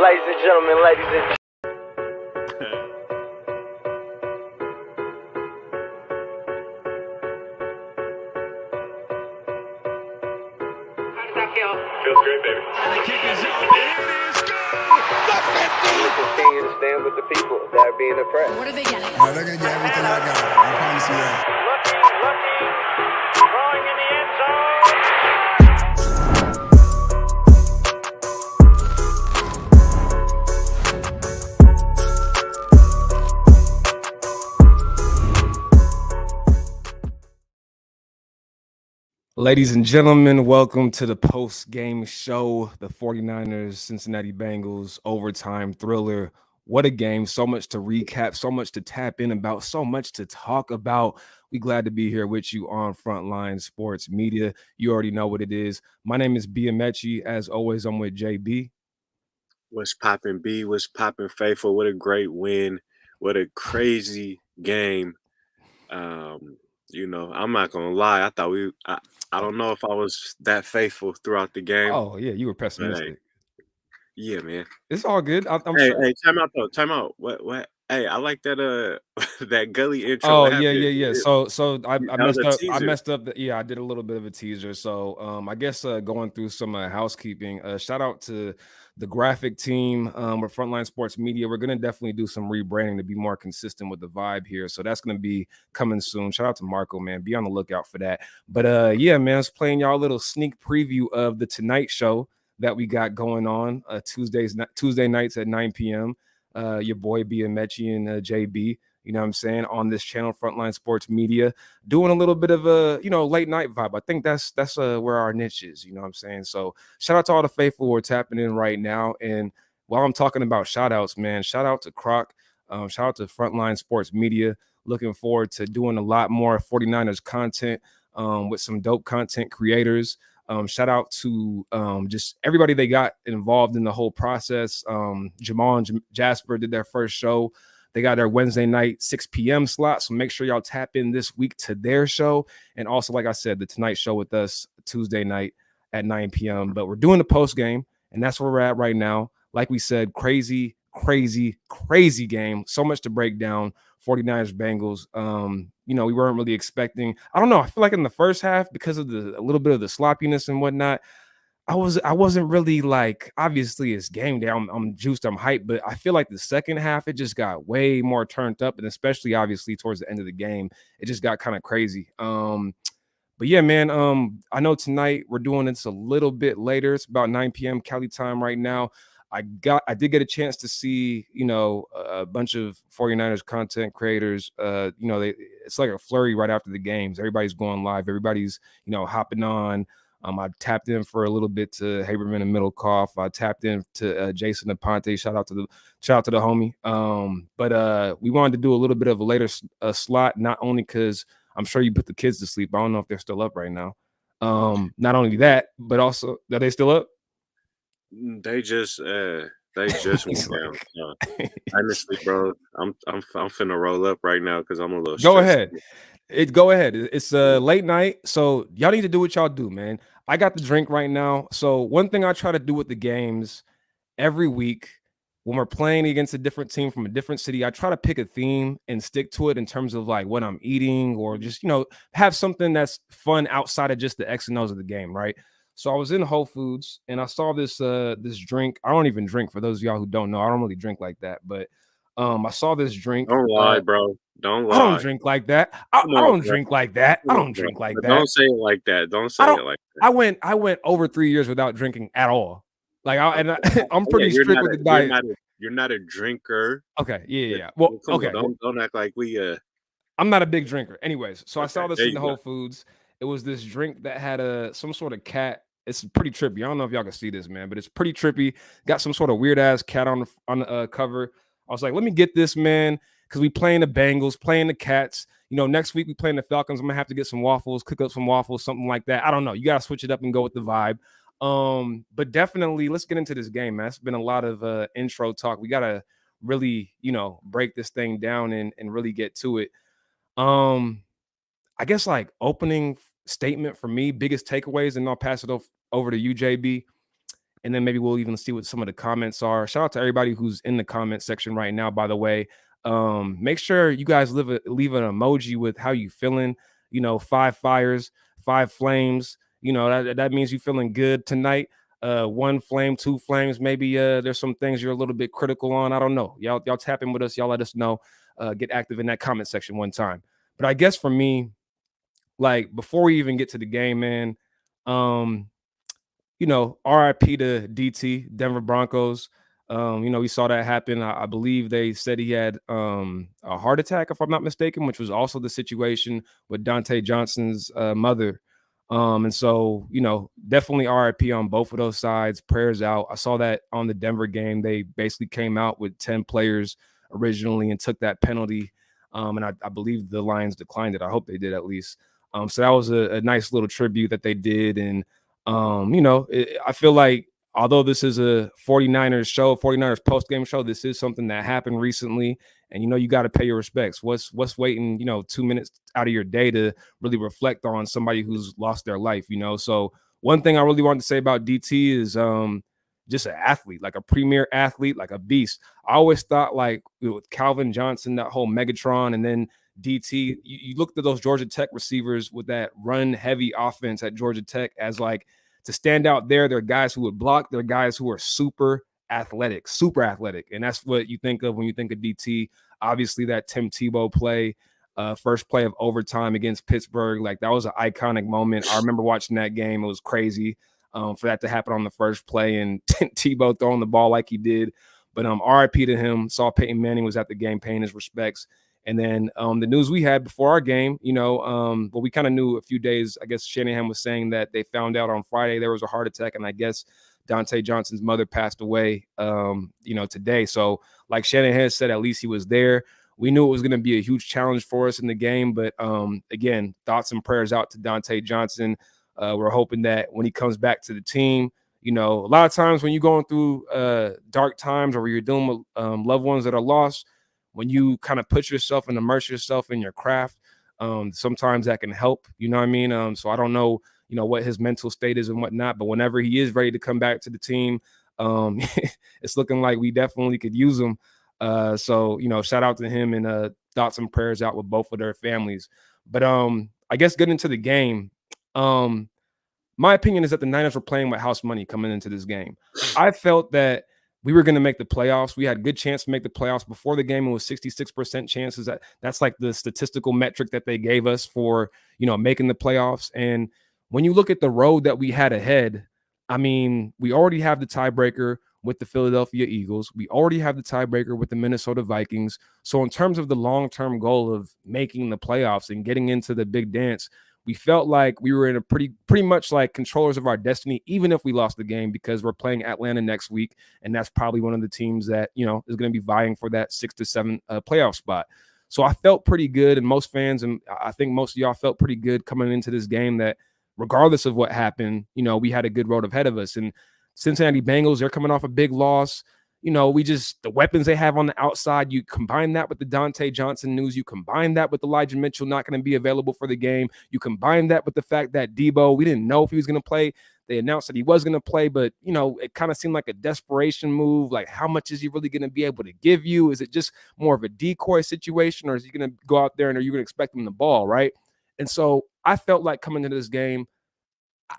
Ladies and gentlemen, ladies and Feels great, baby. And the kick is out. It is good. continue to stand with the people that are being oppressed. What are they getting? They're gonna get everything I got. I promise you that. Lucky, throwing in the end zone. Ladies and gentlemen, welcome to the post-game show. The 49ers, Cincinnati Bengals, overtime thriller. What a game. So much to recap, so much to tap in about, so much to talk about. We glad to be here with you on Frontline Sports Media. You already know what it is. My name is Biamechi. As always, I'm with JB. What's poppin', B? What's poppin', Faithful? What a great win. What a crazy game. I'm not gonna lie. I don't know if I was that faithful throughout the game. Oh, yeah, you were But pessimistic. yeah, man. It's all good. I'm Hey, sure. hey, time out though. Time out. What? Hey, I like that that gully intro. Oh, What yeah, happened? yeah. So I That was messed a up. teaser. Yeah, I did a little bit of a teaser. So I guess going through some housekeeping. Shout out to the graphic team with Frontline Sports Media. We're gonna definitely do some rebranding to be more consistent with the vibe here. So that's gonna be coming soon. Shout out to Marco, man. Be on the lookout for that. But yeah, man, I was playing y'all a little sneak preview of the Tonight Show that we got going on Tuesday nights at 9 p.m. Your boy Biamechi and JB, you know what I'm saying, on this channel, Frontline Sports Media, doing a little bit of a, late night vibe. I think that's where our niche is, you know what I'm saying? So shout out to all the faithful who are tapping in right now. And while I'm talking about shout outs, man, shout out to Croc, shout out to Frontline Sports Media. Looking forward to doing a lot more 49ers content with some dope content creators. Shout out to just everybody they got involved in the whole process. Jamal and Jasper did their first show. They got their Wednesday night 6 p.m. slot. So make sure y'all tap in this week to their show. And also, like I said, the Tonight Show with us Tuesday night at 9 p.m. But we're doing the post game, and that's where we're at right now. Like we said, crazy game. So much to break down. 49ers Bengals. We weren't really expecting. I don't know. I feel like in the first half, because of a little bit of the sloppiness and whatnot, I wasn't really like, obviously it's game day. I'm juiced, I'm hyped, but I feel like the second half it just got way more turned up, and especially obviously towards the end of the game, it just got kind of crazy. But yeah, man, I know tonight we're doing this a little bit later. It's about 9 p.m. Cali time right now. I did get a chance to see, a bunch of 49ers content creators. It's like a flurry right after the games. Everybody's going live. Everybody's, hopping on. I tapped in for a little bit to Haberman and Middlecoff. I tapped in to Jason Aponte. Shout out to the homie. But we wanted to do a little bit of a later slot, not only because I'm sure you put the kids to sleep. I don't know if they're still up right now. Not only that, but also, are they still up? They just went down. So, honestly, bro, I'm finna roll up right now because I'm a little Go stressed. ahead. Go ahead. It's a late night, so y'all need to do what y'all do, man. I got the drink right now. So one thing I try to do with the games every week when we're playing against a different team from a different city, I try to pick a theme and stick to it in terms of like what I'm eating, or just, have something that's fun outside of just the X and O's of the game, right? So I was in Whole Foods and I saw this drink. I don't even drink, for those of y'all who don't know. I don't really drink like that, but I saw this drink. Don't lie, bro. Don't lie. I don't drink like that. I Come on, don't bro. drink like that. I Come on, don't bro. drink like But that. don't say it like that. Don't say it like that. I went over 3 years without drinking at all. Like I'm Yeah, pretty strict with the diet. You're not a drinker. Okay, yeah. Well, Come okay. on, don't act like we I'm not a big drinker. Anyways, so I saw Okay, this there in the you go. Whole Foods. It was this drink that had some sort of cat. It's pretty trippy. I don't know if y'all can see this, man, but it's pretty trippy. Got some sort of weird ass cat on the cover. I was like, let me get this, man, because we playing the Bengals, playing the Cats. Next week we playing the Falcons. I'm gonna have to get some waffles, cook up some waffles, something like that. I don't know. You gotta switch it up and go with the vibe. But definitely let's get into this game, man. It's been a lot of intro talk. We gotta really, break this thing down and really get to it. I guess like opening statement for me, biggest takeaways, and I'll pass it over to you, JB. and then maybe we'll even see what some of the comments are. Shout out to everybody who's in the comment section right now, by the way. Make sure you guys leave an emoji with how you feeling. 5 fires, 5 flames. That means you feeling good tonight. 1 flame, 2 flames. Maybe there's some things you're a little bit critical on. I don't know. Y'all tap in with us. Y'all let us know. Get active in that comment section one time. But I guess for me, like before we even get to the game, man, RIP to DT, Denver Broncos. We saw that happen. I believe they said he had a heart attack, if I'm not mistaken, which was also the situation with Dante Johnson's mother. And so, definitely RIP on both of those sides. Prayers out. I saw that on the Denver game. They basically came out with 10 players originally and took that penalty. And I believe the Lions declined it. I hope they did at least. So that was a nice little tribute that they did. And I feel like although this is a 49ers post-game show, this is something that happened recently. And, you got to pay your respects. What's waiting, 2 minutes out of your day to really reflect on somebody who's lost their life, So one thing I really wanted to say about DT is just an athlete, like a premier athlete, like a beast. I always thought like with Calvin Johnson, that whole Megatron, and then DT, you looked at those Georgia Tech receivers with that run-heavy offense at Georgia Tech as like to stand out there. They're guys who would block. They're guys who are super athletic. And that's what you think of when you think of DT. Obviously, that Tim Tebow play, first play of overtime against Pittsburgh, like that was an iconic moment. I remember watching that game. It was crazy for that to happen on the first play and Tebow throwing the ball like he did. But RIP to him. Saw Peyton Manning was at the game paying his respects. And then the news we had before our game, we kind of knew a few days. I guess Shanahan was saying that they found out on Friday there was a heart attack, and I guess Dante Johnson's mother passed away, today. So like Shanahan said, at least he was there. We knew it was going to be a huge challenge for us in the game, but again, thoughts and prayers out to Dante Johnson. We're hoping that when he comes back to the team, a lot of times when you're going through dark times or you're dealing with loved ones that are lost, when you kind of put yourself and immerse yourself in your craft, sometimes that can help, you know what I mean? So I don't know, what his mental state is and whatnot, but whenever he is ready to come back to the team, it's looking like we definitely could use him. So, shout out to him and thoughts and prayers out with both of their families. But I guess getting into the game, my opinion is that the Niners were playing with house money coming into this game. I felt that we were going to make the playoffs. We had a good chance to make the playoffs before the game. It was 66% chances. That's like the statistical metric that they gave us for, making the playoffs. And when you look at the road that we had ahead, I mean, we already have the tiebreaker with the Philadelphia Eagles. We already have the tiebreaker with the Minnesota Vikings. So in terms of the long-term goal of making the playoffs and getting into the big dance, we felt like we were in a pretty much like controllers of our destiny, even if we lost the game, because we're playing Atlanta next week. And that's probably one of the teams that, is going to be vying for that 6 to 7 playoff spot. So I felt pretty good. And most fans, and I think most of y'all felt pretty good coming into this game that regardless of what happened, we had a good road ahead of us. And Cincinnati Bengals, they're coming off a big loss. The weapons they have on the outside, you combine that with the Dante Johnson news, you combine that with Elijah Mitchell not going to be available for the game, you combine that with the fact that Debo, we didn't know if he was going to play. They announced that he was going to play, but, it kind of seemed like a desperation move. Like, how much is he really going to be able to give you? Is it just more of a decoy situation, or is he going to go out there and are you going to expect him the ball, right? And so I felt like coming into this game,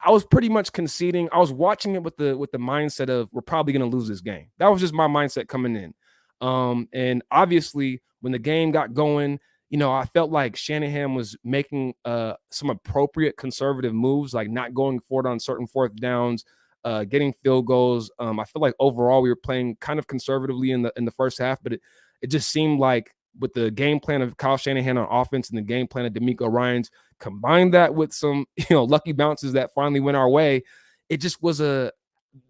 I was pretty much conceding. I was watching it with the mindset of we're probably going to lose this game. That was just my mindset coming in. And obviously, when the game got going, I felt like Shanahan was making some appropriate conservative moves, like not going for it on certain fourth downs, getting field goals. I feel like overall we were playing kind of conservatively in the first half, but it just seemed like with the game plan of Kyle Shanahan on offense and the game plan of DeMeco Ryans, combine that with some, lucky bounces that finally went our way. It just was the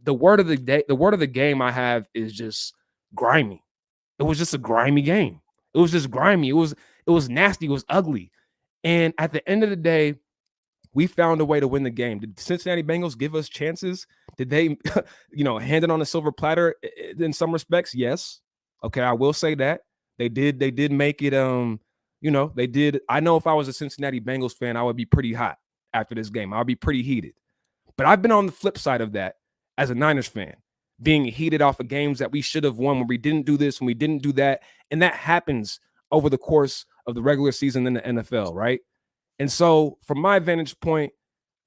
word of the day. The word of the game I have is just grimy. It was just a grimy game. It was just grimy. It was nasty. It was ugly. And at the end of the day, we found a way to win the game. Did the Cincinnati Bengals give us chances? Did they, hand it on a silver platter in some respects? Yes. Okay, I will say that. They did make it, they did. I know if I was a Cincinnati Bengals fan, I would be pretty hot after this game. I'll be pretty heated. But I've been on the flip side of that. as a Niners fan, being heated off of games that we should have won when we didn't do this, when we didn't do that. And that happens over the course of the regular season in the NFL, right? And so, from my vantage point,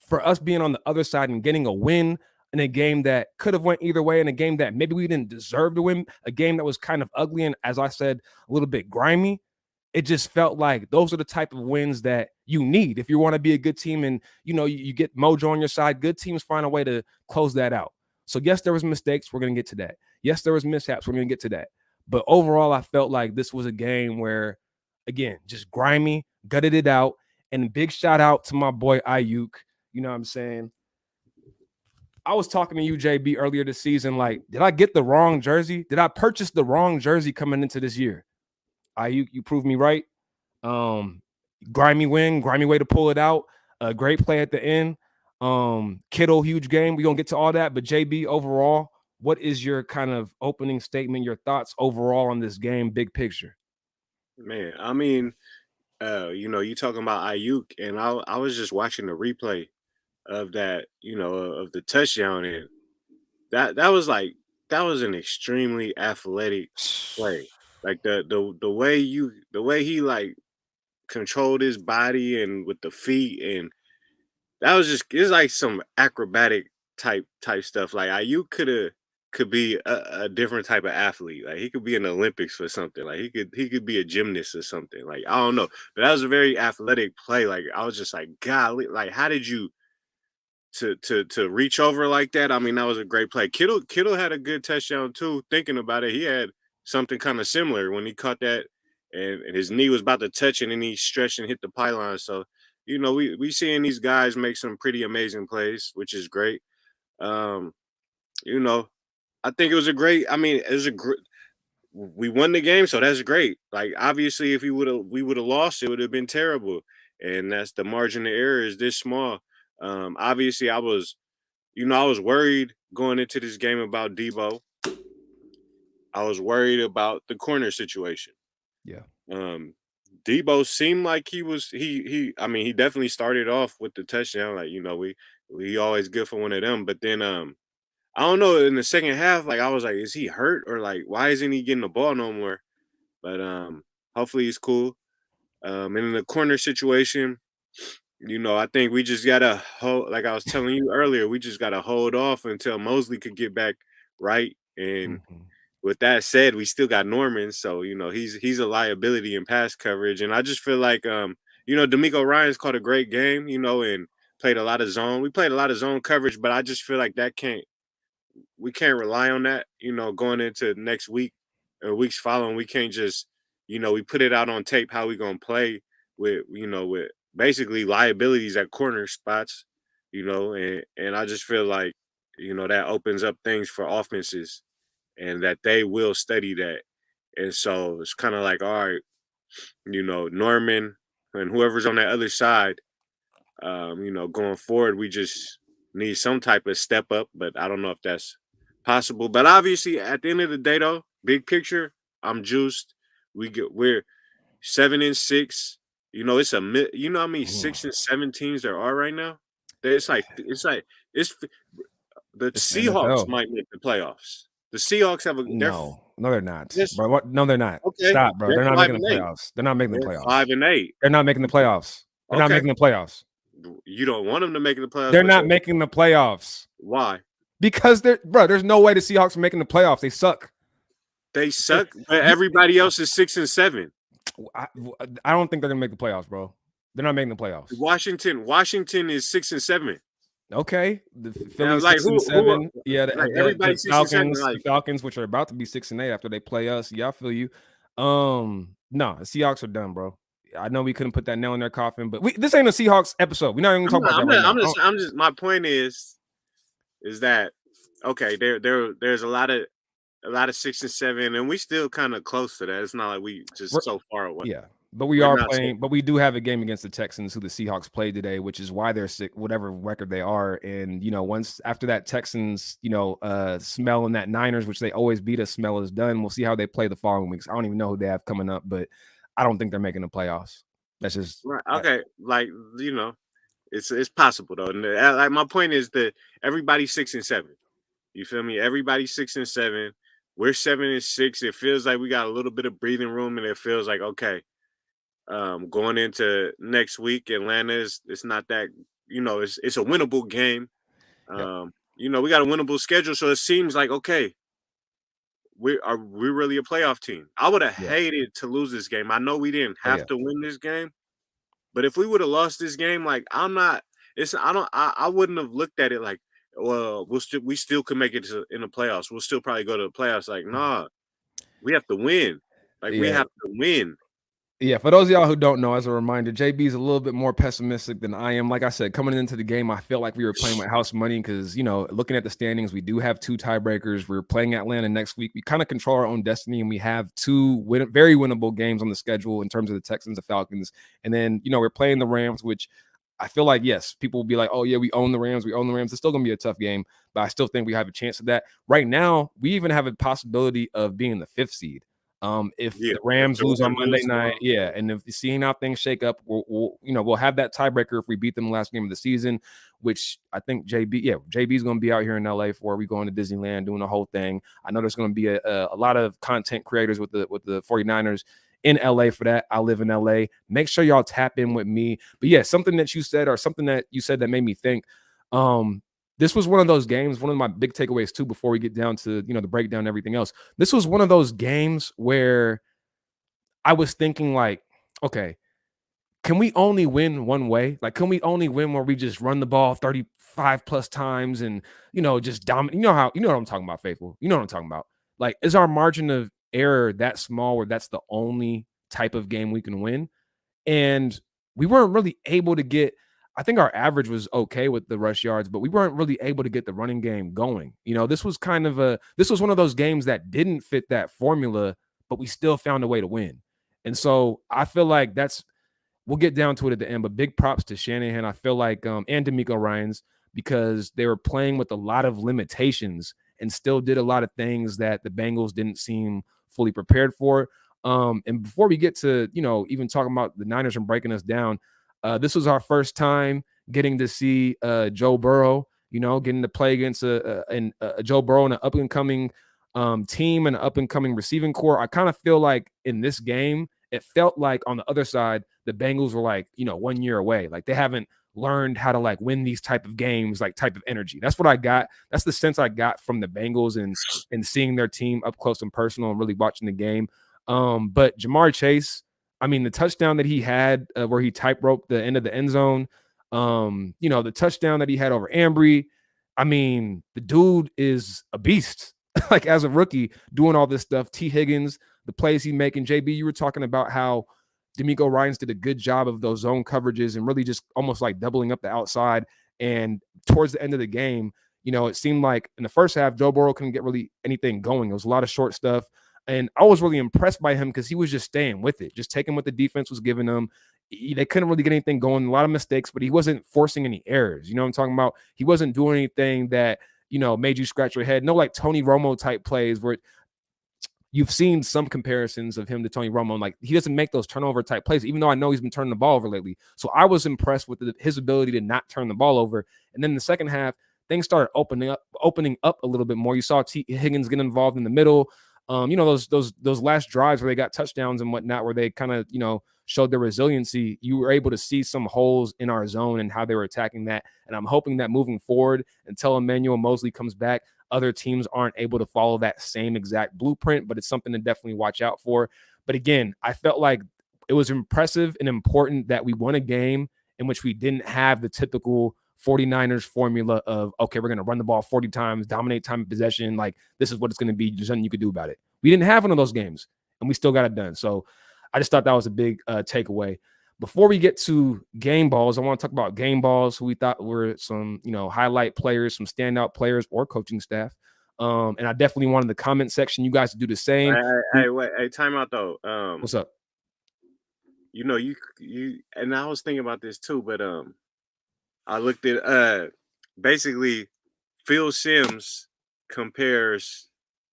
for us being on the other side and getting a win in a game that could have went either way, in a game that maybe we didn't deserve to win, a game that was kind of ugly and, as I said, a little bit grimy, it just felt like those are the type of wins that you need if you want to be a good team and, you get mojo on your side. Good teams find a way to close that out. So, yes, there was mistakes. We're going to get to that. Yes, there was mishaps. We're going to get to that. But overall, I felt like this was a game where, again, just grimy, gutted it out. And big shout out to my boy Ayuk. You know what I'm saying? I was talking to you, JB, earlier this season. Like, did I get the wrong jersey? Did I purchase the wrong jersey coming into this year? Ayuk, you proved me right. Grimy win, grimy way to pull it out. A great play at the end. Kittle, huge game. We're going to get to all that. But JB, overall, what is your kind of opening statement, your thoughts overall on this game, big picture? Man, I mean, you talking about Ayuk, and I was just watching the replay of that, of the touchdown, and that was like that was an extremely athletic play. Like the way he like controlled his body and with the feet, and that was just it's like some acrobatic type stuff. Like Ayuk could be a different type of athlete. Like he could be in the Olympics for something. Like he could be a gymnast or something. Like I don't know, but that was a very athletic play. Like I was just like, golly, like how did you to reach over like that? I mean, that was a great play. Kittle had a good touchdown too. Thinking about it, he had something kind of similar when he caught that, and his knee was about to touch it, and he stretched and hit the pylon. So we seeing these guys make some pretty amazing plays, which is great. Um, you know, I think it was a great. I mean, it was a great. We won the game, so that's great. Like obviously, if we would have lost, it would have been terrible. And that's the margin of error is this small. Obviously, I was worried going into this game about Debo. I was worried about the corner situation. Yeah. Um, Debo seemed like he was he. I mean, he definitely started off with the touchdown. Like we always good for one of them. But then I don't know. In the second half, like I was like, is he hurt or like why isn't he getting the ball no more? But hopefully he's cool. And in the corner situation, I think we just gotta hold. Like I was telling you earlier, we just gotta hold off until Mosley could get back right. And with that said, we still got Norman, so he's a liability in pass coverage. And I just feel like D'Amico Ryan's caught a great game, and played a lot of zone. We played a lot of zone coverage, but I just feel like we can't rely on that, going into next week or weeks following. We can't just, we put it out on tape how we gonna play with basically liabilities at corner spots, and I just feel like, that opens up things for offenses and that they will study that. And so it's kind of like, all right, Norman and whoever's on that other side, going forward, we just need some type of step up, but I don't know if that's possible. But obviously, at the end of the day, though, big picture, I'm juiced. We're 7-6. It's how many 6 and 7 teams there are right now. It's the It's the Seahawks NFL. might make the playoffs. The Seahawks have No, they're not. Yes. Bro, what? No, they're not. Okay. Stop, bro. They're not making the 5-8. playoffs. They're not making the They're playoffs. 5-8. They're not making the playoffs. They're not Okay. making the playoffs. You don't want them to make the playoffs. They're not making the playoffs. Why? Because there's no way the Seahawks are making the playoffs. They suck. They suck, but everybody else is 6 and 7. I don't think they're gonna make the playoffs, bro. They're not making the playoffs. Washington is 6 and 7. Okay, the Phillies like 6 and 7. Yeah, everybody the 6 and 7, Falcons, the Falcons, which are about to be 6 and 8 after they play us. Yeah, I feel you. No, the Seahawks are done, bro. I know we couldn't put that nail in their coffin, but this ain't a Seahawks episode. We're not even gonna talk about that right now. I'm just. My point is that okay? There's a lot of 6 and 7, and we still kind of close to that. It's not like we just so far away. Yeah, but we are playing. But we do have a game against the Texans, who the Seahawks played today, which is why they're sick, whatever record they are. And once after that Texans, smell and that Niners, which they always beat us, smell is done. We'll see how they play the following weeks. I don't even know who they have coming up, but I don't think they're making the playoffs. That's just right. Okay, it's possible though. And like my point is that everybody's 6 and 7. You feel me? Everybody's 6-7. We're 7-6. It feels like we got a little bit of breathing room, and it feels like okay. Going into next week, Atlanta is it's not that it's a winnable game. Yep. We got a winnable schedule, so it seems like okay, we're really a playoff team. I would have Yeah. hated to lose this game. I know we didn't Oh have yeah. to win this game, but if we would have lost this game, like I'm not, it's I don't I wouldn't have looked at it like, well, we still could make it in the playoffs. We'll still probably go to the playoffs. Like, nah, we have to win. Like we Yeah. have to win. Yeah, for those of y'all who don't know, as a reminder, JB is a little bit more pessimistic than I am. Like I said, coming into the game, I felt like we were playing with house money because, looking at the standings, we do have 2 tiebreakers. We're playing Atlanta next week. We kind of control our own destiny, and we have 2 very winnable games on the schedule in terms of the Texans and Falcons. And then, we're playing the Rams, which I feel like, yes, people will be like, oh, yeah, we own the Rams. We own the Rams. It's still going to be a tough game, but I still think we have a chance of that. Right now, we even have a possibility of being the 5th seed. If Yeah, the Rams lose on Monday night, well, yeah, and if seeing how things shake up, we'll have that tiebreaker if we beat them the last game of the season, which I think JB is going to be out here in LA for. We going to Disneyland doing the whole thing. I know there's going to be a lot of content creators with the 49ers in LA for that. I live in LA. Make sure y'all tap in with me. But yeah, something that you said that made me think. This was one of those games, one of my big takeaways too, before we get down to, the breakdown and everything else. This was one of those games where I was thinking like, okay, can we only win one way? Like, can we only win where we just run the ball 35 plus times and, just dominate? You know what I'm talking about, Faithful. You know what I'm talking about. Like, is our margin of error that small where that's the only type of game we can win? And we weren't really able to get, I think our average was okay with the rush yards, but we weren't really able to get the running game going. This was one of those games that didn't fit that formula, but we still found a way to win. And so I feel like we'll get down to it at the end, but big props to Shanahan. I feel like, and D'Amico Ryans, because they were playing with a lot of limitations and still did a lot of things that the Bengals didn't seem fully prepared for. And before we get to, even talking about the Niners and breaking us down, this was our first time getting to see Joe Burrow, getting to play against a Joe Burrow and an up and coming team and an up and coming receiving core. I kind of feel like in this game, it felt like on the other side, the Bengals were like, 1 year away. Like they haven't learned how to like win these type of games, like type of energy. That's what I got. That's the sense I got from the Bengals and seeing their team up close and personal and really watching the game. But Jamar Chase, I mean, the touchdown that he had where he tightrope the end of the end zone, the touchdown that he had over Ambry. I mean, the dude is a beast. Like as a rookie doing all this stuff. T. Higgins, the plays he making. JB, you were talking about how D'Amico Ryans did a good job of those zone coverages and really just almost like doubling up the outside. And towards the end of the game, it seemed like in the first half, Joe Burrow couldn't get really anything going. It was a lot of short stuff. And I was really impressed by him because he was just staying with it, just taking what the defense was giving him. They couldn't really get anything going, a lot of mistakes, but he wasn't forcing any errors. You know what I'm talking about? He wasn't doing anything that, made you scratch your head. No, like Tony Romo type plays where you've seen some comparisons of him to Tony Romo. Like he doesn't make those turnover type plays, even though I know he's been turning the ball over lately. So I was impressed with his ability to not turn the ball over. And then in the second half, things started opening up a little bit more. You saw T. Higgins get involved in the middle. Those last drives where they got touchdowns and whatnot, where they kind of, showed their resiliency. You were able to see some holes in our zone and how they were attacking that. And I'm hoping that moving forward, until Emmanuel Mosley comes back, other teams aren't able to follow that same exact blueprint, but it's something to definitely watch out for. But again, I felt like it was impressive and important that we won a game in which we didn't have the typical 49ers formula of, okay, we're going to run the ball 40 times, dominate time of possession. Like this is what it's going to be. There's nothing you could do about it. We didn't have one of those games and we still got it done. So I just thought that was a big takeaway. Before we get to game balls, I want to talk about game balls who we thought were some, highlight players, some standout players or coaching staff. And I definitely wanted the comment section, you guys to do the same. Hey, time out though. What's up? You and I was thinking about this too, but I looked at basically Phil Simms compares.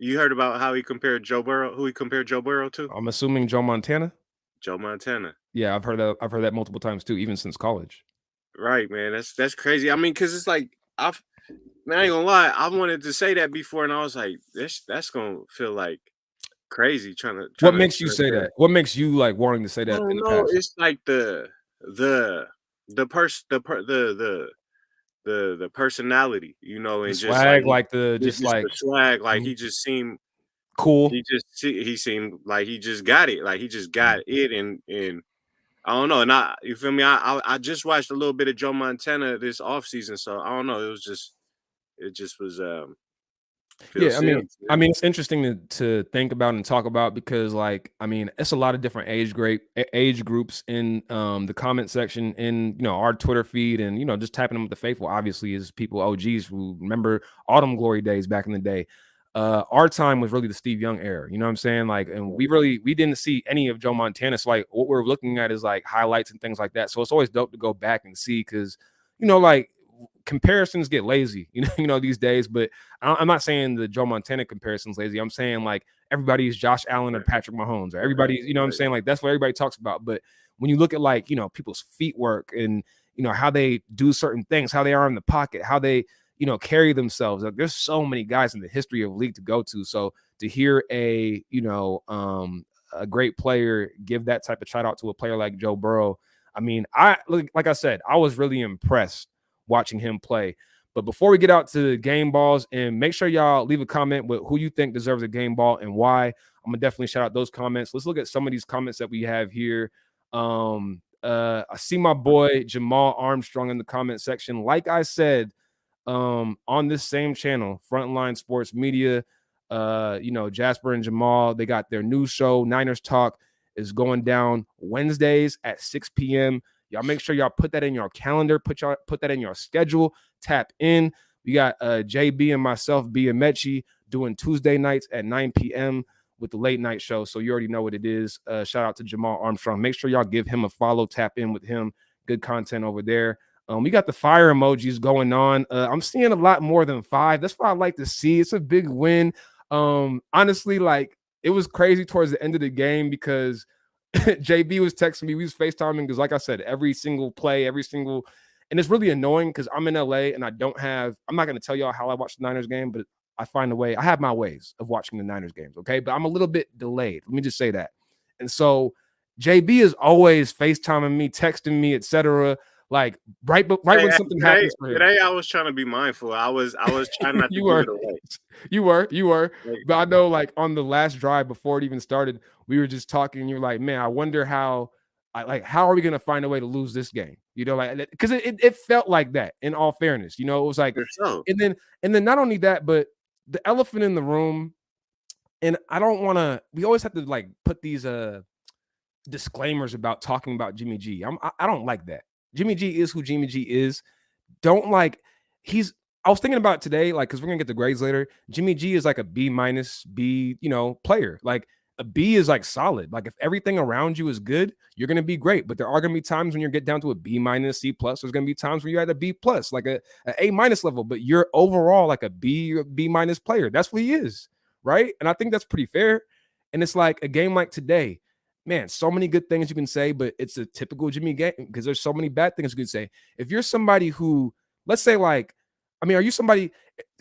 You heard about how he compared Joe Burrow? Who he compared Joe Burrow to? I'm assuming Joe Montana. Joe Montana. Yeah, I've heard that multiple times too, even since college. Right, man. That's crazy. I mean, because it's like Man, I ain't gonna lie. I wanted to say that before, and I was like, that's gonna feel like crazy What trying to makes you say that? What makes you like wanting to say I that in don't the know. past? It's like the person the personality, you know, The and just like swag, like the it's just just the like swag. Like mhm, he cool. just he seemed like he just got it. Like he just Mhm. got it, and I don't know. And you feel me? I just watched a little bit of Joe Montana this off season, so I don't know. It just was feel Yeah, Sims, I man. mean, it's interesting to think about and talk about because, like, I mean, it's a lot of different age groups in the comment section in our Twitter feed, and just tapping them with the faithful. Obviously, is people OGs who remember Autumn Glory days back in the day. Our time was really the Steve Young era. You know what I'm saying? Like, and we didn't see any of Joe Montana. So, like, what we're looking at is like highlights and things like that. So it's always dope to go back and see because like comparisons get lazy. These days, but I'm not saying the Joe Montana comparison's lazy. I'm saying like everybody is Josh Allen or Right, Patrick Mahomes or right, everybody, what I'm right. saying? Like that's what everybody talks about. But when you look at like, people's feet work and how they do certain things, how they are in the pocket, how they, carry themselves. Like, there's so many guys in the history of league to go to. So to hear a great player give that type of shout out to a player like Joe Burrow, I mean, like I said, I was really impressed watching him play. But before we get out to game balls, and make sure y'all leave a comment with who you think deserves a game ball and why. I'm gonna definitely shout out those comments. Let's look at some of these comments that we have here. I see my boy Jamal Armstrong in the comment section. Like I said, on this same channel, Frontline Sports Media, Jasper and Jamal, they got their new show, Niners Talk, is going down Wednesdays at 6 p.m. Y'all make sure y'all put that in your calendar, put that in your schedule, tap in. We got JB and myself, B and Mechi, doing Tuesday nights at 9 p.m. with the late night show. So you already know what it is. Shout out to Jamal Armstrong. Make sure y'all give him a follow, tap in with him. Good content over there. We got the fire emojis going on. I'm seeing a lot more than 5. That's what I like to see. It's a big win. Honestly, like it was crazy towards the end of the game because JB was texting me. We was FaceTiming because, like I said, every single play, and it's really annoying because I'm in LA and I'm not going to tell y'all how I watch the Niners game, but I find a way. I have my ways of watching the Niners games. Okay. But I'm a little bit delayed. Let me just say that. And so JB is always FaceTiming me, texting me, etc. Like right Hey, when hey, something happens for him. today I was trying to be mindful. I was trying not to You give were, it away. you were. Like, But I know, like on the last drive before it even started, we were just talking. And you're like, man, I wonder how are we gonna find a way to lose this game? Like because it felt like that. In all fairness, it was like, for sure. and then not only that, but the elephant in the room. And I don't want to. We always have to like put these disclaimers about talking about Jimmy G. I don't like that. Jimmy G is who Jimmy G is. Don't like he's I was thinking about it today, like, because we're gonna get the grades later. Jimmy G is like a B minus B, player. Like a B is like solid. Like if everything around you is good, you're gonna be great. But there are gonna be times when you get down to a B minus, C plus. There's gonna be times where you're at a B plus, like a minus level. But you're overall like a B minus player. That's what he is, right? And I think that's pretty fair. And it's like a game like today, man, so many good things you can say, but it's a typical Jimmy game because there's so many bad things you can say. If you're somebody who, let's say, like, I mean, are you somebody?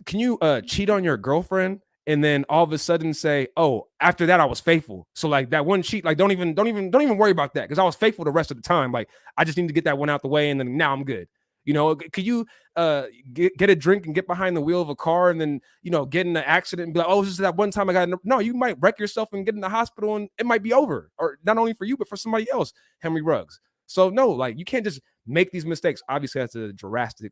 Can you cheat on your girlfriend and then all of a sudden say, "Oh, after that I was faithful"? So like that one cheat, like don't even worry about that because I was faithful the rest of the time. Like I just need to get that one out the way and then now I'm good. Could you get a drink and get behind the wheel of a car and then get in an accident and be like, oh, this is that one time I got no, you might wreck yourself and get in the hospital and it might be over, or not only for you but for somebody else. Henry Ruggs. So no, like you can't just make these mistakes. Obviously that's a drastic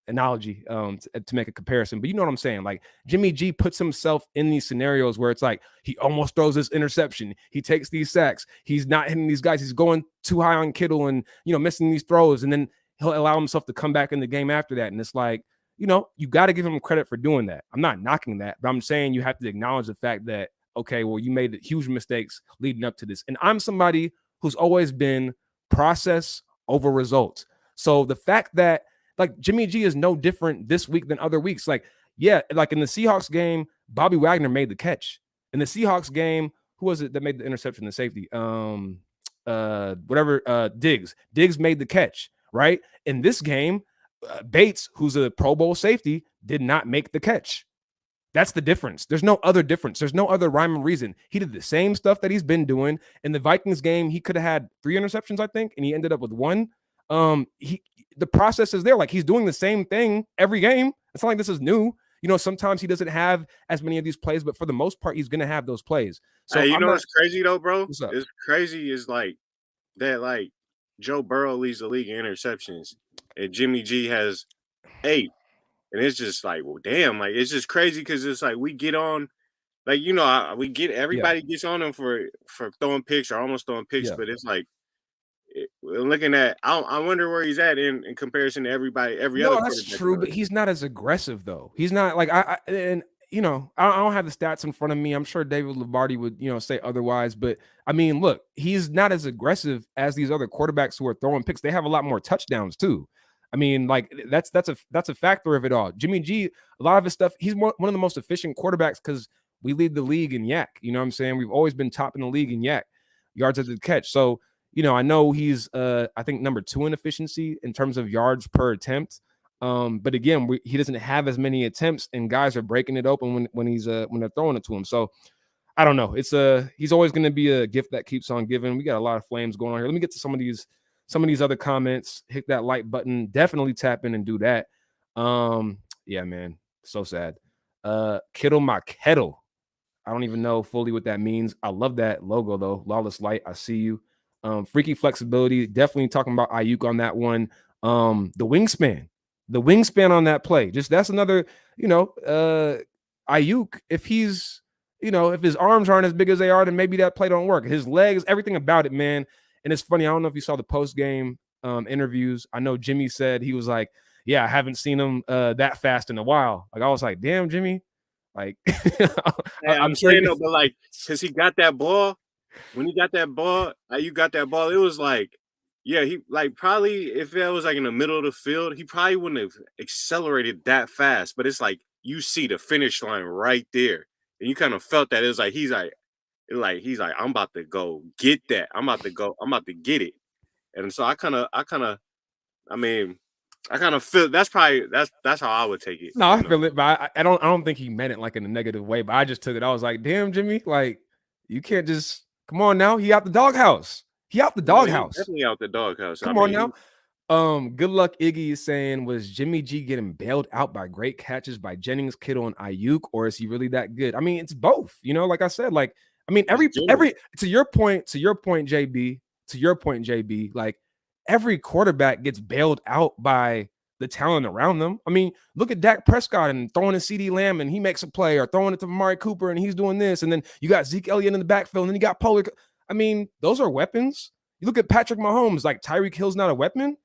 analogy to make a comparison, but you know what I'm saying. Like Jimmy G puts himself in these scenarios where it's like he almost throws this interception, he takes these sacks, he's not hitting these guys, he's going too high on Kittle and missing these throws, and then he'll allow himself to come back in the game after that. And it's like, you got to give him credit for doing that. I'm not knocking that, but I'm saying you have to acknowledge the fact that, okay, well, you made huge mistakes leading up to this. And I'm somebody who's always been process over results. So the fact that like Jimmy G is no different this week than other weeks. Like, yeah, like in the Seahawks game, Bobby Wagner made the catch. In the Seahawks game, who was it that made the interception, the safety? Diggs. Diggs made the catch, right? In this game, Bates, who's a Pro Bowl safety, did not make the catch. That's the difference. There's no other difference. There's no other rhyme or reason. He did the same stuff that he's been doing. In the Vikings game, he could have had 3 interceptions, I think, and he ended up with 1. The process is there. Like, he's doing the same thing every game. It's not like this is new. Sometimes he doesn't have as many of these plays, but for the most part, he's going to have those plays. So Hey, you I'm know not. what's crazy though, bro? What's up? It's crazy is like that. Like Joe Burrow leads the league in interceptions, and Jimmy G has 8, and it's just like, well, damn, like it's just crazy because it's like we get on, like we get Yeah, everybody gets on him for throwing picks or almost throwing picks, yeah. but it's like looking at, I wonder where he's at in comparison to every No, other that's quarterback in true, the but league. he's not as aggressive though. He's not like I don't have the stats in front of me. I'm sure David Lombardi would, say otherwise, but I mean, look, he's not as aggressive as these other quarterbacks who are throwing picks. They have a lot more touchdowns too. I mean, like that's a factor of it all. Jimmy G, a lot of his stuff, he's one of the most efficient quarterbacks because we lead the league in yak. You know what I'm saying? We've always been top in the league in yak, yards after the catch. So, I know he's I think number 2 in efficiency in terms of yards per attempt. But again, he doesn't have as many attempts, and guys are breaking it open when they're throwing it to him. So I don't know. It's he's always going to be a gift that keeps on giving. We got a lot of flames going on here. Let me get to some of these other comments. Hit that like button. Definitely tap in and do that. Yeah, man. So sad. Kittle my kettle. I don't even know fully what that means. I love that logo though. Lawless Light. I see you. Freaky flexibility. Definitely talking about Ayuk on that one. The wingspan on that play. Just that's another, Ayuk, if he's, if his arms aren't as big as they are, then maybe that play don't work. His legs, everything about it, man. And it's funny. I don't know if you saw the post game interviews. I know Jimmy said he was like, yeah, I haven't seen him that fast in a while. Like I was like, damn, Jimmy. Like Yeah, I'm I'm sure saying though, but like, cause he got that ball. When he got that ball, you got that ball. It was like, yeah, he like probably if that was like in the middle of the field, he probably wouldn't have accelerated that fast. But it's like you see the finish line right there, and you kind of felt that it was like he's like I'm about to go get that. I'm about to go. I'm about to get it. And so I mean, I kind of feel that's how I would take it. No, You I know, feel it, but I don't think he meant it like in a negative way. But I just took it. I was like, damn, Jimmy, like you can't just come on now. He out the doghouse. He out the no, he's doghouse. definitely out the doghouse. I Come on mean, now. Good luck. Iggy is saying, was Jimmy G getting bailed out by great catches by Jennings, Kittle, and Ayuk, or is he really that good? I mean, it's both. Like I said, like I mean, it's every Jimmy. to your point, JB, like every quarterback gets bailed out by the talent around them. I mean, look at Dak Prescott and throwing a CD Lamb and he makes a play, or throwing it to Amari Cooper and he's doing this, and then you got Zeke Elliott in the backfield, and then you got Pollard. I mean, those are weapons. You look at Patrick Mahomes, like Tyreek Hill's not a weapon.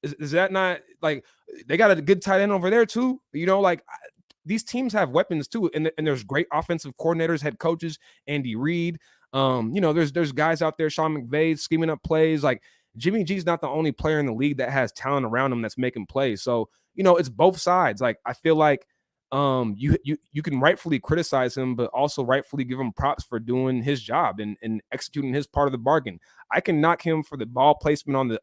Is that not like they got a good tight end over there too? Like these teams have weapons too, and there's great offensive coordinators, head coaches, Andy Reid. There's guys out there, Sean McVay, scheming up plays. Like Jimmy G's not the only player in the league that has talent around him that's making plays. So it's both sides. Like I feel like you can rightfully criticize him, but also rightfully give him props for doing his job and executing his part of the bargain. I can knock him for the ball placement on the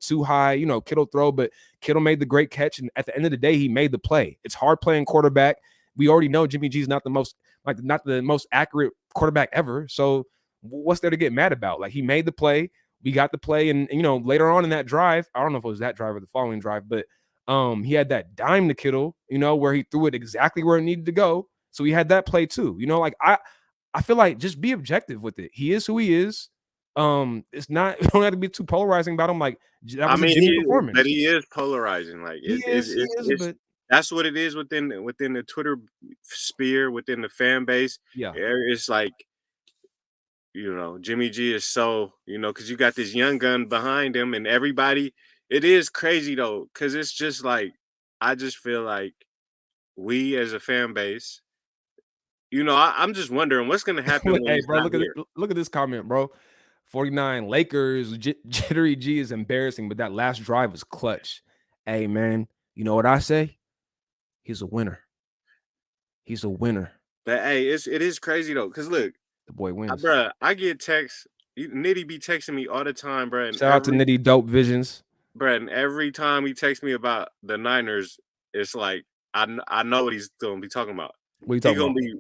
too high, Kittle throw, but Kittle made the great catch, and at the end of the day, he made the play. It's hard playing quarterback. We already know Jimmy G's not the most accurate quarterback ever. So what's there to get mad about? Like he made the play, we got the play, and later on in that drive, I don't know if it was that drive or the following drive, but he had that dime to Kittle, where he threw it exactly where it needed to go. So he had that play too. Like I feel like just be objective with it. He is who he is. It's not, you don't have to be too polarizing about him. Like that I was a mean, Jimmy performance. but he is polarizing. Like He is, but that's what it is within the Twitter sphere, within the fan base. yeah. It's like Jimmy G is so because you got this young gun behind him, and everybody. It is crazy though, because it's just like I just feel like we as a fan base. I'm just wondering what's gonna happen when Hey, he's bro, not here. look at this comment, bro. 49 Lakers, Jittery G is embarrassing, but that last drive was clutch. Hey, man, you know what I say? He's a winner. He's a winner. But hey, it is crazy though, because look, The boy wins. bruh, I get texts. Nitty be texting me all the time, bruh, and Shout out to Nitty Dope Visions. Brett, every time he texts me about the Niners, it's like I know what he's gonna be talking about. What are you He talking gonna about? be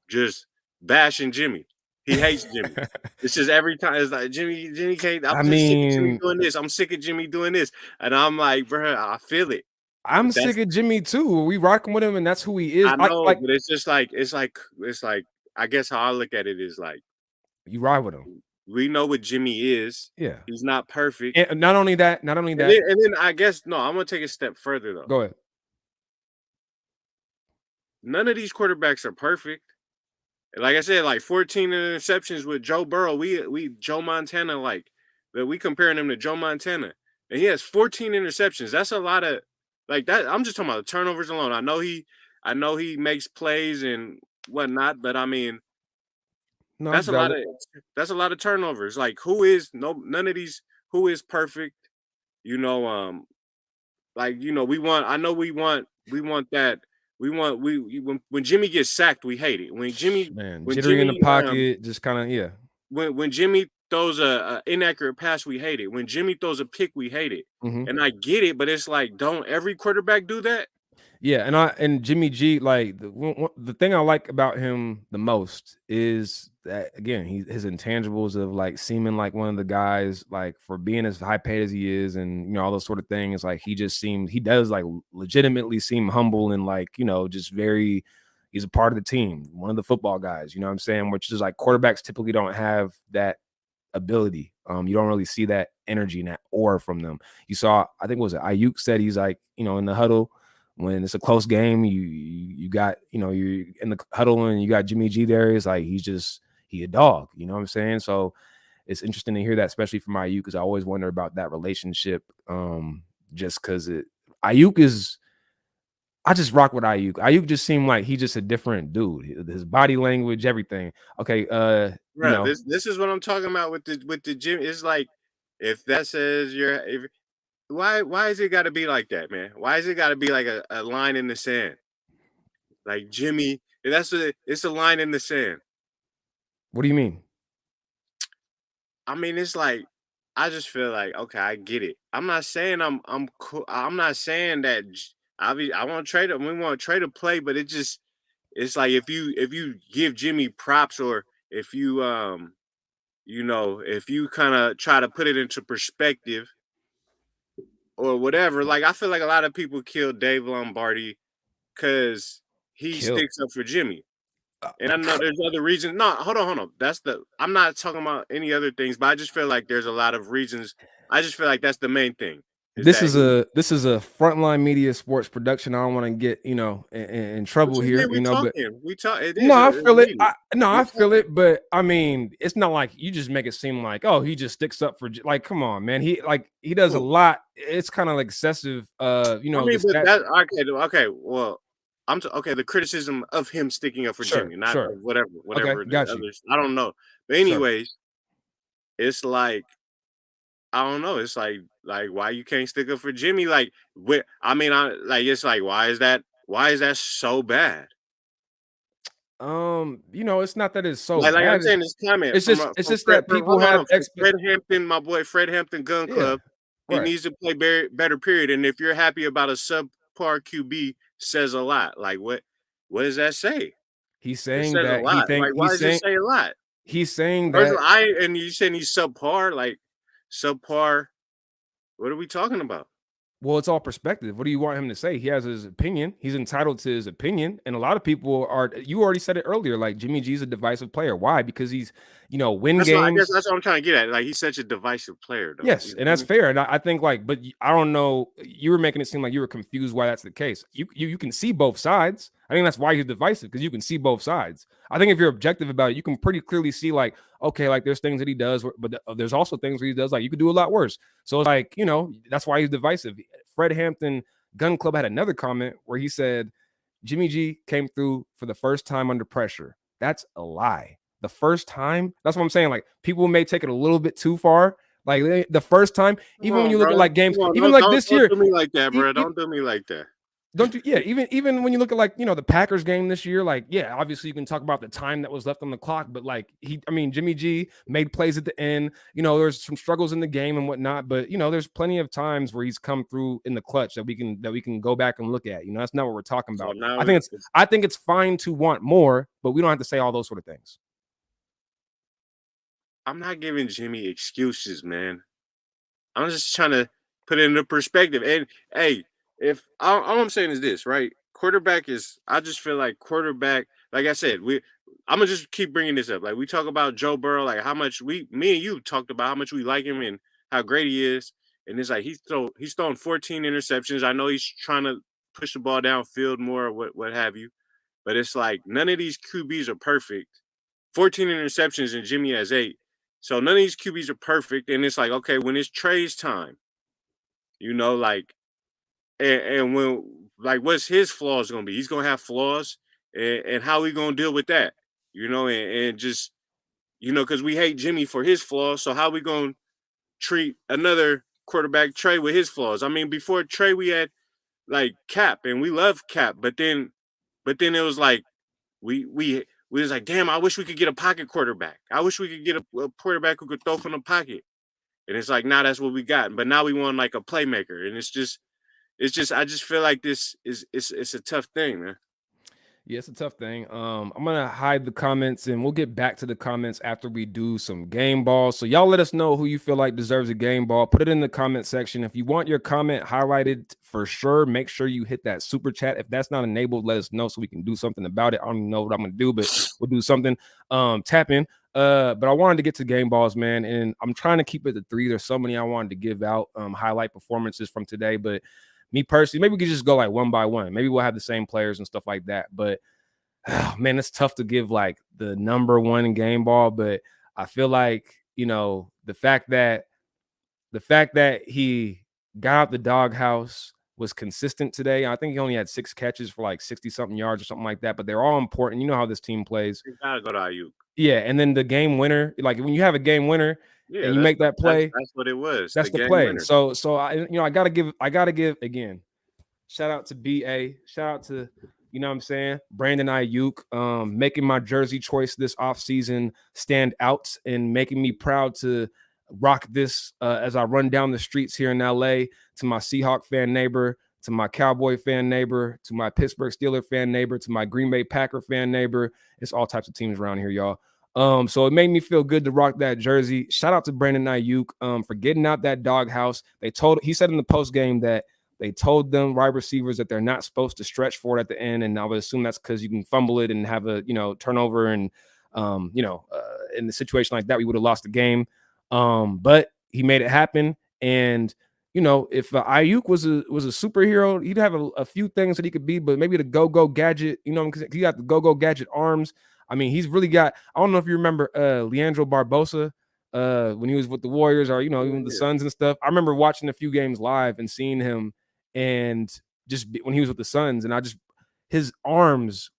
just bashing Jimmy. He hates Jimmy. It's just every time it's like Jimmy can't. I'm I just sick of Jimmy mean, doing this. I'm sick of Jimmy doing this, and I'm like, bro, I feel it. I'm But that's sick of Jimmy too. We rocking with him, and that's who he is. I know, but it's just like it's like I guess how I look at it is like You ride with him. we know what Jimmy is. Yeah. He's not perfect. And not only that, And then I guess no, I'm gonna take a step further though. go ahead. None of these quarterbacks are perfect. Like I said, like 14 interceptions with Joe Burrow. We Joe Montana like that. We comparing him to Joe Montana, and he has 14 interceptions. That's a lot of like that. I'm just talking about the turnovers alone. I know he makes plays and whatnot, but I mean No, that's that's a lot valid. of turnovers. Like who is none of these who is perfect. You know, like we want. I know we want that. When Jimmy gets sacked, we hate it. Man, When jittery in the Jimmy pocket, just kind of yeah. when Jimmy throws a inaccurate pass, we hate it. When Jimmy throws a pick, we hate it. Mhm. And I get it, but it's like, don't every quarterback do that? Yeah, and Jimmy G, like the thing I like about him the most is that again, his intangibles of like seeming like one of the guys, like for being as high paid as he is, and all those sort of things. Like he does like legitimately seem humble and like just very. He's a part of the team, one of the football guys. You know what I'm saying? Which is like quarterbacks typically don't have that ability. You don't really see that energy and that aura from them. You saw, I think, was it Ayuk said he's like, in the huddle when it's a close game, you got, you're in the huddle and you got Jimmy G there. It's like he a dog. You know what I'm saying? So it's interesting to hear that, especially from Ayuk, because I always wonder about that relationship. Just because Ayuk is. I just rock with Ayuk. Ayuk just seemed like he just a different dude. His body language, everything. Okay, Bro, this is what I'm talking about with the Jimmy. It's like if that says why is it gotta be like that, man? Why is it gotta be like a line in the sand? Like Jimmy, it's a line in the sand. what do you mean? I mean, it's like I just feel like okay, I get it. I'm not saying I'm cool. I'm not saying that I want to trade him. We want to trade a play, but it's like if you give Jimmy props or if if you kind of try to put it into perspective or whatever. Like I feel like a lot of people kill Dave Lombardi because he Kill. sticks up for Jimmy. And I know there's other reasons. No, hold on. I'm not talking about any other things, but I just feel like there's a lot of reasons. I just feel like that's the main thing is This that is he. a frontline media sports production. I don't want to get in What trouble you here, mean? We but talking. We talk. It no, is. I It's feel it. media. We I feel talking. it, but I mean, it's not like you just make it seem like he just sticks up for like, come on, man. He does a Who? lot. It's kind of like excessive. I The mean, but stat. that okay. Okay. Well, okay. The criticism of him sticking up for Sure, Jimmy, not sure. of Okay, whatever the got you. others. I don't know. But Sure. anyways, it's like I don't know. It's like why you can't stick up for Jimmy? Like I mean, I like it's like why is that? Why is that so bad? It's not that it's so Like I'm bad. saying, this comment It's just it's from just that people hold on, have from Fred Hampton, my boy Fred Hampton Gun yeah, Club. He right. needs to play better. Period. And if you're happy about a subpar QB, says a lot. Like what does that say? He's It saying says a that lot. Like why does it say a lot? he's saying First of that all, and you saying he's subpar, like subpar. What are we talking about? well, it's all perspective. What do you want him to say? He has his opinion. He's entitled to his opinion. And a lot of people are, you already said it earlier, like Jimmy G's a divisive player. Why? Because he's, win That's what I guess games. that's what I'm trying to get at. Like he's such a divisive player, though. Yes, You know and what I that's mean? fair. And I think like, but I don't know. You were making it seem like you were confused why that's the case. You can see both sides. I think that's why he's divisive because you can see both sides. I think if you're objective about it, you can pretty clearly see like, okay, like there's things that he does, but there's also things where he does like you could do a lot worse. So it's like that's why he's divisive. Fred Hampton Gun Club had another comment where he said Jimmy G came through for the first time under pressure. That's a lie. The first time, that's what I'm saying. Like people may take it a little bit too far. Like the first time, Come even when on, you look at bro. like games, Come on, even like don't this don't year, do me like that, e- bro. e- Don't do me like that. Don't you? Yeah, even when you look at, like, the Packers game this year, like, yeah, obviously you can talk about the time that was left on the clock, but like Jimmy G made plays at the end. There's some struggles in the game and whatnot, but there's plenty of times where he's come through in the clutch that we can go back and look at. That's not what we're talking So about. now I think it's fine to want more, but we don't have to say all those sort of things. I'm not giving Jimmy excuses, man. I'm just trying to put it into perspective. And hey, if all I'm saying is this, right? Quarterback is. I just feel like quarterback. Like I said, I'm gonna just keep bringing this up. Like we talk about Joe Burrow, like how much me and you talked about how much we like him and how great he is. And it's like he's thrown 14 interceptions. I know he's trying to push the ball downfield more, or what have you. But it's like none of these QBs are perfect. 14 interceptions and Jimmy has 8. So none of these QBs are perfect. And it's like, okay, when it's Trey's time, like and when like what's his flaws gonna be? He's gonna have flaws, and how we gonna deal with that? And just because we hate Jimmy for his flaws, so how we gonna treat another quarterback Trey with his flaws? I mean, before Trey, we had like Cap, and we love Cap, but then it was like we was like, damn, I wish we could get a pocket quarterback. I wish we could get a quarterback who could throw from the pocket. And it's like, now that's what we got. But now we want like a playmaker. And it's just I just feel like this is it's a tough thing, man. Yeah, it's a tough thing. I'm gonna hide the comments and we'll get back to the comments after we do some game balls. So y'all let us know who you feel like deserves a game ball. Put it in the comment section. If you want your comment highlighted for sure, make sure you hit that super chat. If that's not enabled, let us know so we can do something about it. I don't even know what I'm gonna do, but we'll do something. Tap in. But I wanted to get to game balls, man, and I'm trying to keep it to 3. There's so many I wanted to give out, highlight performances from today, but me personally, maybe we could just go like one by one. Maybe we'll have the same players and stuff like that. But man, it's tough to give like the number one game ball. But I feel like the fact that he got out the doghouse was consistent today. I think he only had 6 catches for like 60 something yards or something like that. But they're all important. You know how this team plays. You gotta go to Ayuk. Yeah, and then the game winner, like when you have a game winner Yeah, and you make that play, that's what it was. that's The the game play. winner. So I gotta give again. Shout out to BA. Shout out to what I'm saying, Brandon Ayuk, making my jersey choice this offseason stand out and making me proud to rock this as I run down the streets here in LA. To my Seahawk fan neighbor, to my Cowboy fan neighbor, to my Pittsburgh Steeler fan neighbor, to my Green Bay Packer fan neighbor. It's all types of teams around here, y'all. So it made me feel good to rock that jersey. Shout out to Brandon Ayuk for getting out that doghouse. He said in the post game that they told them wide receivers that they're not supposed to stretch for it at the end, and I would assume that's because you can fumble it and have a turnover, and in the situation like that, we would have lost the game. But he made it happen, and if Ayuk was a superhero, he'd have a few things that he could be, but maybe the go gadget, because he got the go gadget arms. I mean, he's really got. I don't know if you remember Leandro Barbosa. When he was with the Warriors or even the Suns and stuff. I remember watching a few games live and seeing him, and when he was with the Suns, and his arms,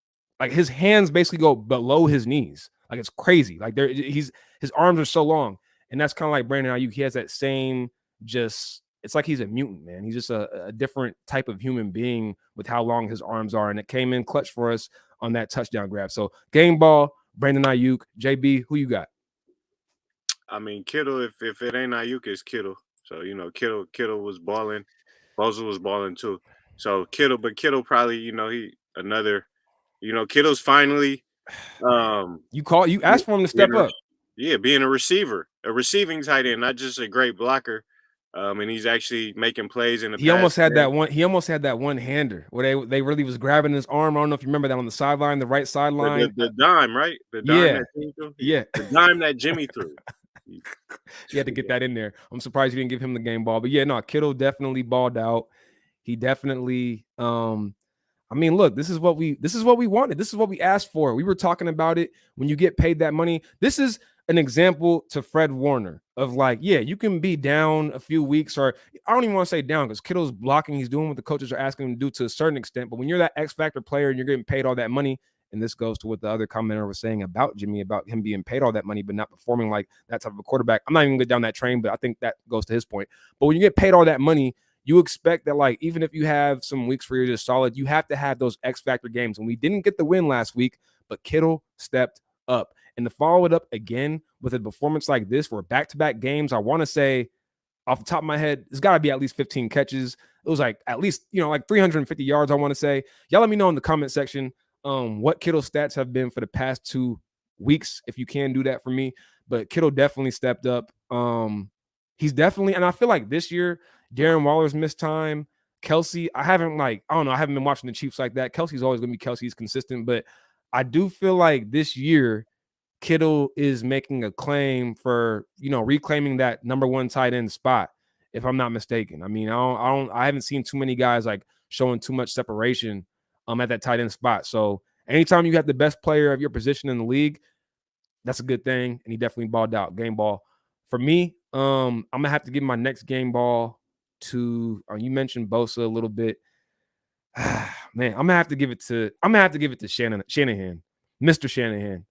like his hands basically go below his knees. Like it's crazy. Like his arms are so long. And that's kind of like Brandon Ayuk. He has that same it's like he's a mutant, man. He's just a different type of human being with how long his arms are. And it came in clutch for us on that touchdown grab. So game ball, Brandon Ayuk. JB, who you got? I mean, Kittle, if it ain't Ayuk, it's Kittle. So, Kittle was balling. Bosa was balling too. So Kittle probably, Kittle's finally You asked for him to step up. Being a receiver, a receiving tight end, not just a great blocker. And he's actually making plays in the He almost had that one hander where they really was grabbing his arm. I don't know if you remember that on the sideline, the right sideline. The dime, right? The dime that Jimmy threw? Yeah. The dime that Jimmy threw. You had to get that in there. I'm surprised you didn't give him the game ball. But yeah, no, Kittle definitely balled out. He definitely look, this is what we wanted. This is what we asked for. We were talking about it when you get paid that money. This is an example to Fred Warner of like, yeah, you can be down a few weeks, or I don't even want to say down because Kittle's blocking. He's doing what the coaches are asking him to do to a certain extent. But when you're that X factor player and you're getting paid all that money, and this goes to what the other commenter was saying about Jimmy, about him being paid all that money, but not performing like that type of a quarterback. I'm not even going down that train, but I think that goes to his point. But when you get paid all that money, you expect that, like, even if you have some weeks where you're just solid, you have to have those X factor games. And we didn't get the win last week, but Kittle stepped up. And to follow it up again with a performance like this for back-to-back games, I want to say off the top of my head, it's got to be at least 15 catches. It was like at least, like 350 yards, I want to say. Y'all let me know in the comment section what Kittle's stats have been for the past 2 weeks, if you can do that for me. But Kittle definitely stepped up. He's definitely, and I feel like this year, Darren Waller's missed time. Kelsey, I haven't been watching the Chiefs like that. Kelsey's always going to be Kelsey. He's consistent. But I do feel like this year, Kittle is making a claim for, reclaiming that number 1 tight end spot, if I'm not mistaken. I mean, I haven't seen too many guys like showing too much separation at that tight end spot. So anytime you have the best player of your position in the league, that's a good thing. And he definitely balled out. Game ball. For me, I'm gonna have to give my next game ball to you mentioned Bosa a little bit. Man, I'm gonna have to give it to Shanahan, Mr. Shanahan.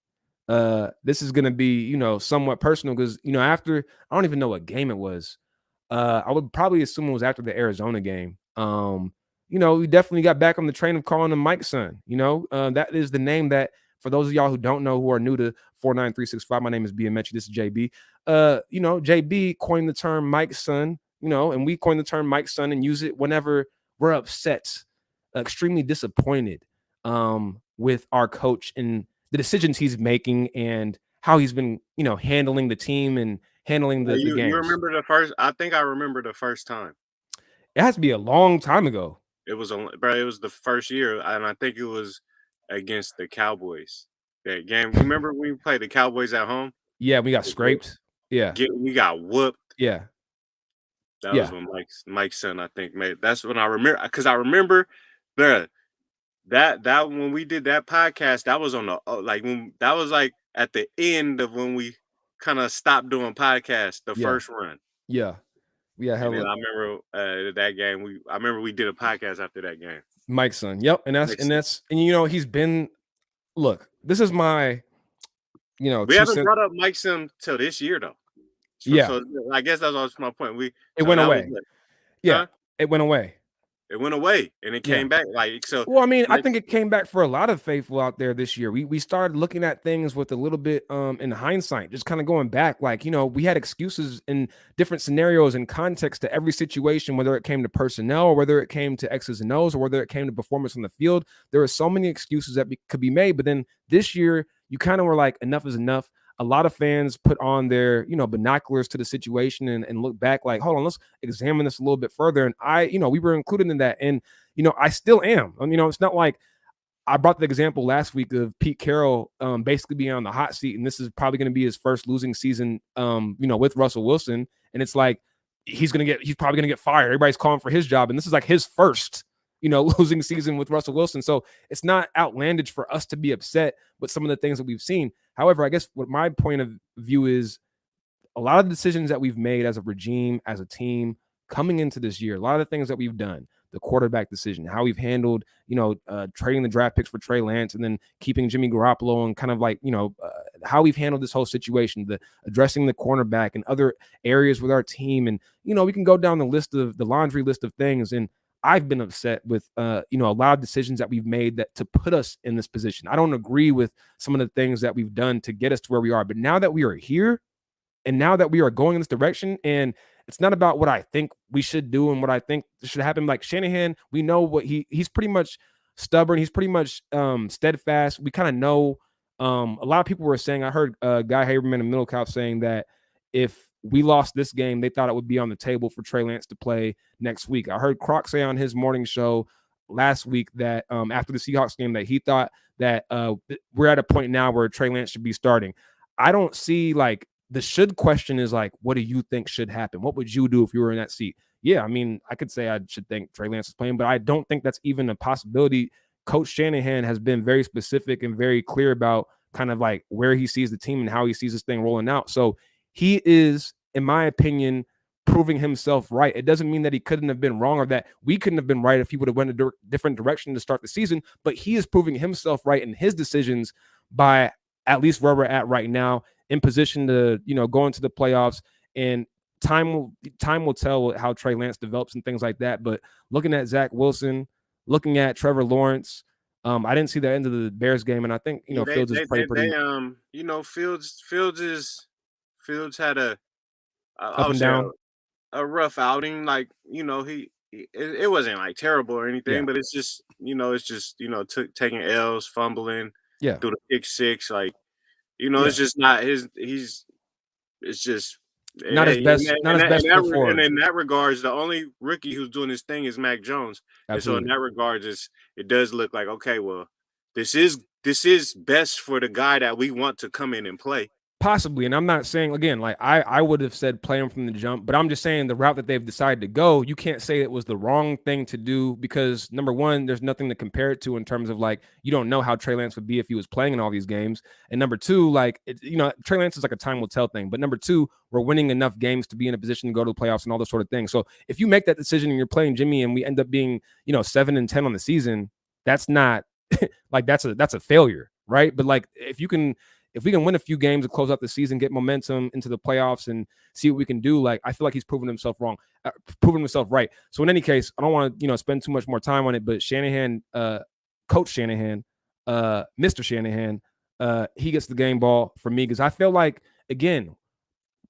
This is gonna be, somewhat personal because, after, I don't even know what game it was. I would probably assume it was after the Arizona game. We definitely got back on the train of calling him Mike's son. That is the name that, for those of y'all who don't know, who are new to 49365, my name is BMH. This is JB. JB coined the term Mike's son, and we coined the term Mike's son and use it whenever we're upset, extremely disappointed with our coach and the decisions he's making and how he's been, handling the team and handling the games. You remember the first? I think I remember the first time. It has to be a long time ago. It was the first year, and I think it was against the Cowboys. That game. You remember when we played the Cowboys at home? Yeah, we got scraped. Yeah, we got whooped. Yeah, that was when Mike's son, I think, made. That's when I remember, because I remember that when we did that podcast, that was on the that was like at the end of when we kind of stopped doing podcasts, the first run. Yeah. And then I remember that game. I remember we did a podcast after that game. Mike's son. Yep. And he's been, look, this is my, we haven't brought up Mike's son till this year though. So I guess that's also my point. It went away. It went away. It went away and it came back. Well, I mean, I think it came back for a lot of faithful out there this year. We started looking at things with a little bit in hindsight, just kind of going back. We had excuses in different scenarios and context to every situation, whether it came to personnel or whether it came to X's and O's or whether it came to performance on the field. There were so many excuses that could be made. But then this year, you kind of were like, enough is enough. A lot of fans put on their, binoculars to the situation and look back like, hold on, let's examine this a little bit further. And we were included in that. And, I still am. It's not like I brought the example last week of Pete Carroll basically being on the hot seat. And this is probably going to be his first losing season, with Russell Wilson. And it's like, he's probably going to get fired. Everybody's calling for his job. And this is like his first, losing season with Russell Wilson. So it's not outlandish for us to be upset with some of the things that we've seen. However, I guess what my point of view is, a lot of the decisions that we've made as a regime, as a team, coming into this year, a lot of the things that we've done, the quarterback decision, how we've handled, trading the draft picks for Trey Lance and then keeping Jimmy Garoppolo, and kind of like, how we've handled this whole situation, the addressing the cornerback and other areas with our team. And, we can go down the laundry list of things. And I've been upset with, a lot of decisions that we've made that to put us in this position. I don't agree with some of the things that we've done to get us to where we are. But now that we are here and now that we are going in this direction, and it's not about what I think we should do and what I think should happen. Like Shanahan, we know what he's pretty much stubborn. He's pretty much steadfast. We kind of know. A lot of people were saying, I heard Guy Haberman and Middlecoff saying that if we lost this game, they thought it would be on the table for Trey Lance to play next week. I heard Croc say on his morning show last week that after the Seahawks game that he thought that we're at a point now where Trey Lance should be starting. I don't see, like, the should question is like, what do you think should happen? What would you do if you were in that seat? Yeah, I mean, I could say I should think Trey Lance is playing, but I don't think that's even a possibility. Coach Shanahan has been very specific and very clear about kind of like where he sees the team and how he sees this thing rolling out. So he is, in my opinion, proving himself right. It doesn't mean that he couldn't have been wrong or that we couldn't have been right if he would have went a different direction to start the season, but he is proving himself right in his decisions by at least where we're at right now, in position to, go into the playoffs. And time will tell how Trey Lance develops and things like that. But looking at Zach Wilson, looking at Trevor Lawrence, I didn't see the end of the Bears game, and I think Yeah, Fields has played pretty Fields had I up would and say down. a rough outing. Like, it wasn't like terrible or anything, Yeah, but it's just, taking L's, fumbling, yeah, through the pick six. Like, yeah. it's just not it's just, Not his best, not his best foot and forward. in that regards, the only rookie who's doing his thing is Mac Jones. And so in Absolutely. that regards, it does look like, okay, well, this is best for the guy that we want to come in and play. Possibly, and I'm not saying again, like I would have said play him from the jump, but I'm just saying the route that they've decided to go, you can't say it was the wrong thing to do because number one, there's nothing to compare it to in terms of like you don't know how Trey Lance would be if he was playing in all these games, and number two, like Trey Lance is like a time will tell thing, but number two, we're winning enough games to be in a position to go to the playoffs and all those sort of things. So if you make that decision and you're playing Jimmy and we end up being 7-10 on the season, that's not like that's a failure, right? But like if we can win a few games to close out the season, get momentum into the playoffs, and see what we can do, like I feel like he's proven himself right. So in any case, I don't want to spend too much more time on it. But Shanahan, Coach Shanahan, Mr. Shanahan, he gets the game ball for me because I feel like again,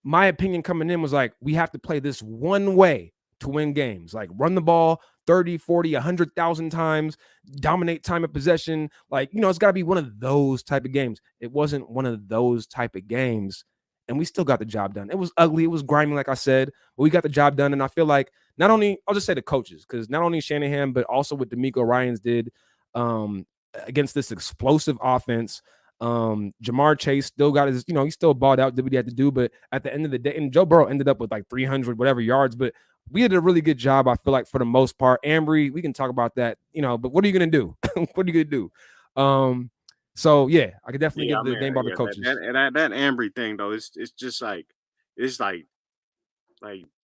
my opinion coming in was like we have to play this one way to win games, like run the ball 30, 40, 100,000 times, dominate time of possession. Like, it's got to be one of those type of games. It wasn't one of those type of games, and we still got the job done. It was ugly. It was grimy, like I said, but we got the job done. And I feel like not only, I'll just say the coaches, because not only Shanahan, but also what D'Amico Ryans did against this explosive offense. Jamar Chase still got his, he still balled out, did what he had to do. But at the end of the day, and Joe Burrow ended up with like 300 whatever yards, but we did a really good job, I feel like, for the most part. Ambry, we can talk about that, but what are you going to do? What are you going to do? So, yeah, I could definitely give the game ball to coaches. That Ambry thing, though, it's just like, it's like,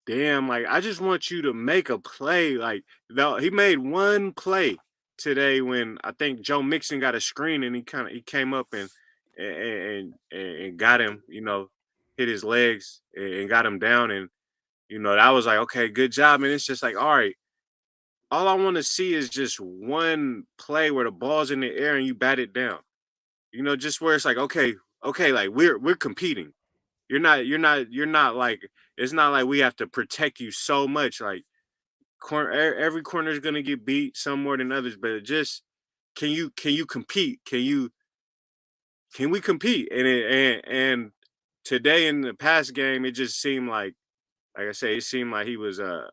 damn, like, I just want you to make a play. Like, though, he made one play today when I think Joe Mixon got a screen and he came up and got him, hit his legs and got him down. And that was like, okay, good job. And it's just like, all right, all I want to see is just one play where the ball's in the air and you bat it down. Just where it's like, okay, like we're competing. You're not like, it's not like we have to protect you so much. Like every corner is gonna get beat some more than others, but just can you compete? Can we compete? And today in the past game, it just seemed like I say, it seemed like he was a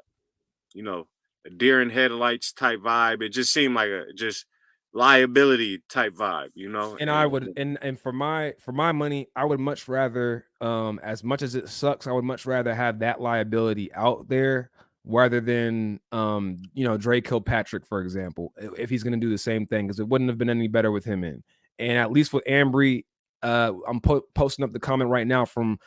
deer in headlights type vibe. It just seemed like a just liability type vibe, And I would and for my money, I would much rather, as much as it sucks, I would much rather have that liability out there rather than Dre Kilpatrick, for example, if he's gonna do the same thing, because it wouldn't have been any better with him in. And at least with Ambry, I'm posting up the comment right now from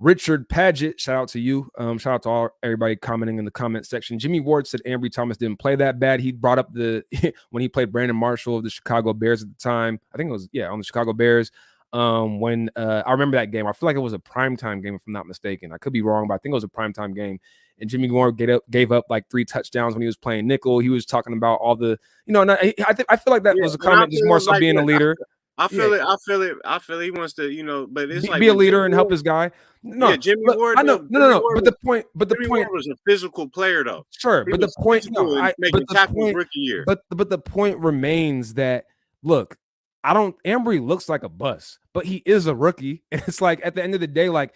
Richard Paget. Shout out to you. Shout out to everybody commenting in the comment section. Jimmy Ward said Ambry Thomas didn't play that bad. He brought up when he played Brandon Marshall of the Chicago Bears at the time. I think it was, on the Chicago Bears. When I remember that game, I feel like it was a primetime game, if I'm not mistaken. I could be wrong, but I think it was a primetime game. And Jimmy Ward gave up like 3 touchdowns when he was playing nickel. He was talking about all the, I feel like that was a comment just more so like, being a leader. I feel it. He wants to, but it's like be a leader and help his guy. No, Jimmy Ward. I know. No. But the point was a physical player, though. Sure, but the point, making tackles rookie year. But the point remains that look, Ambry looks like a bust, but he is a rookie, and it's like at the end of the day, like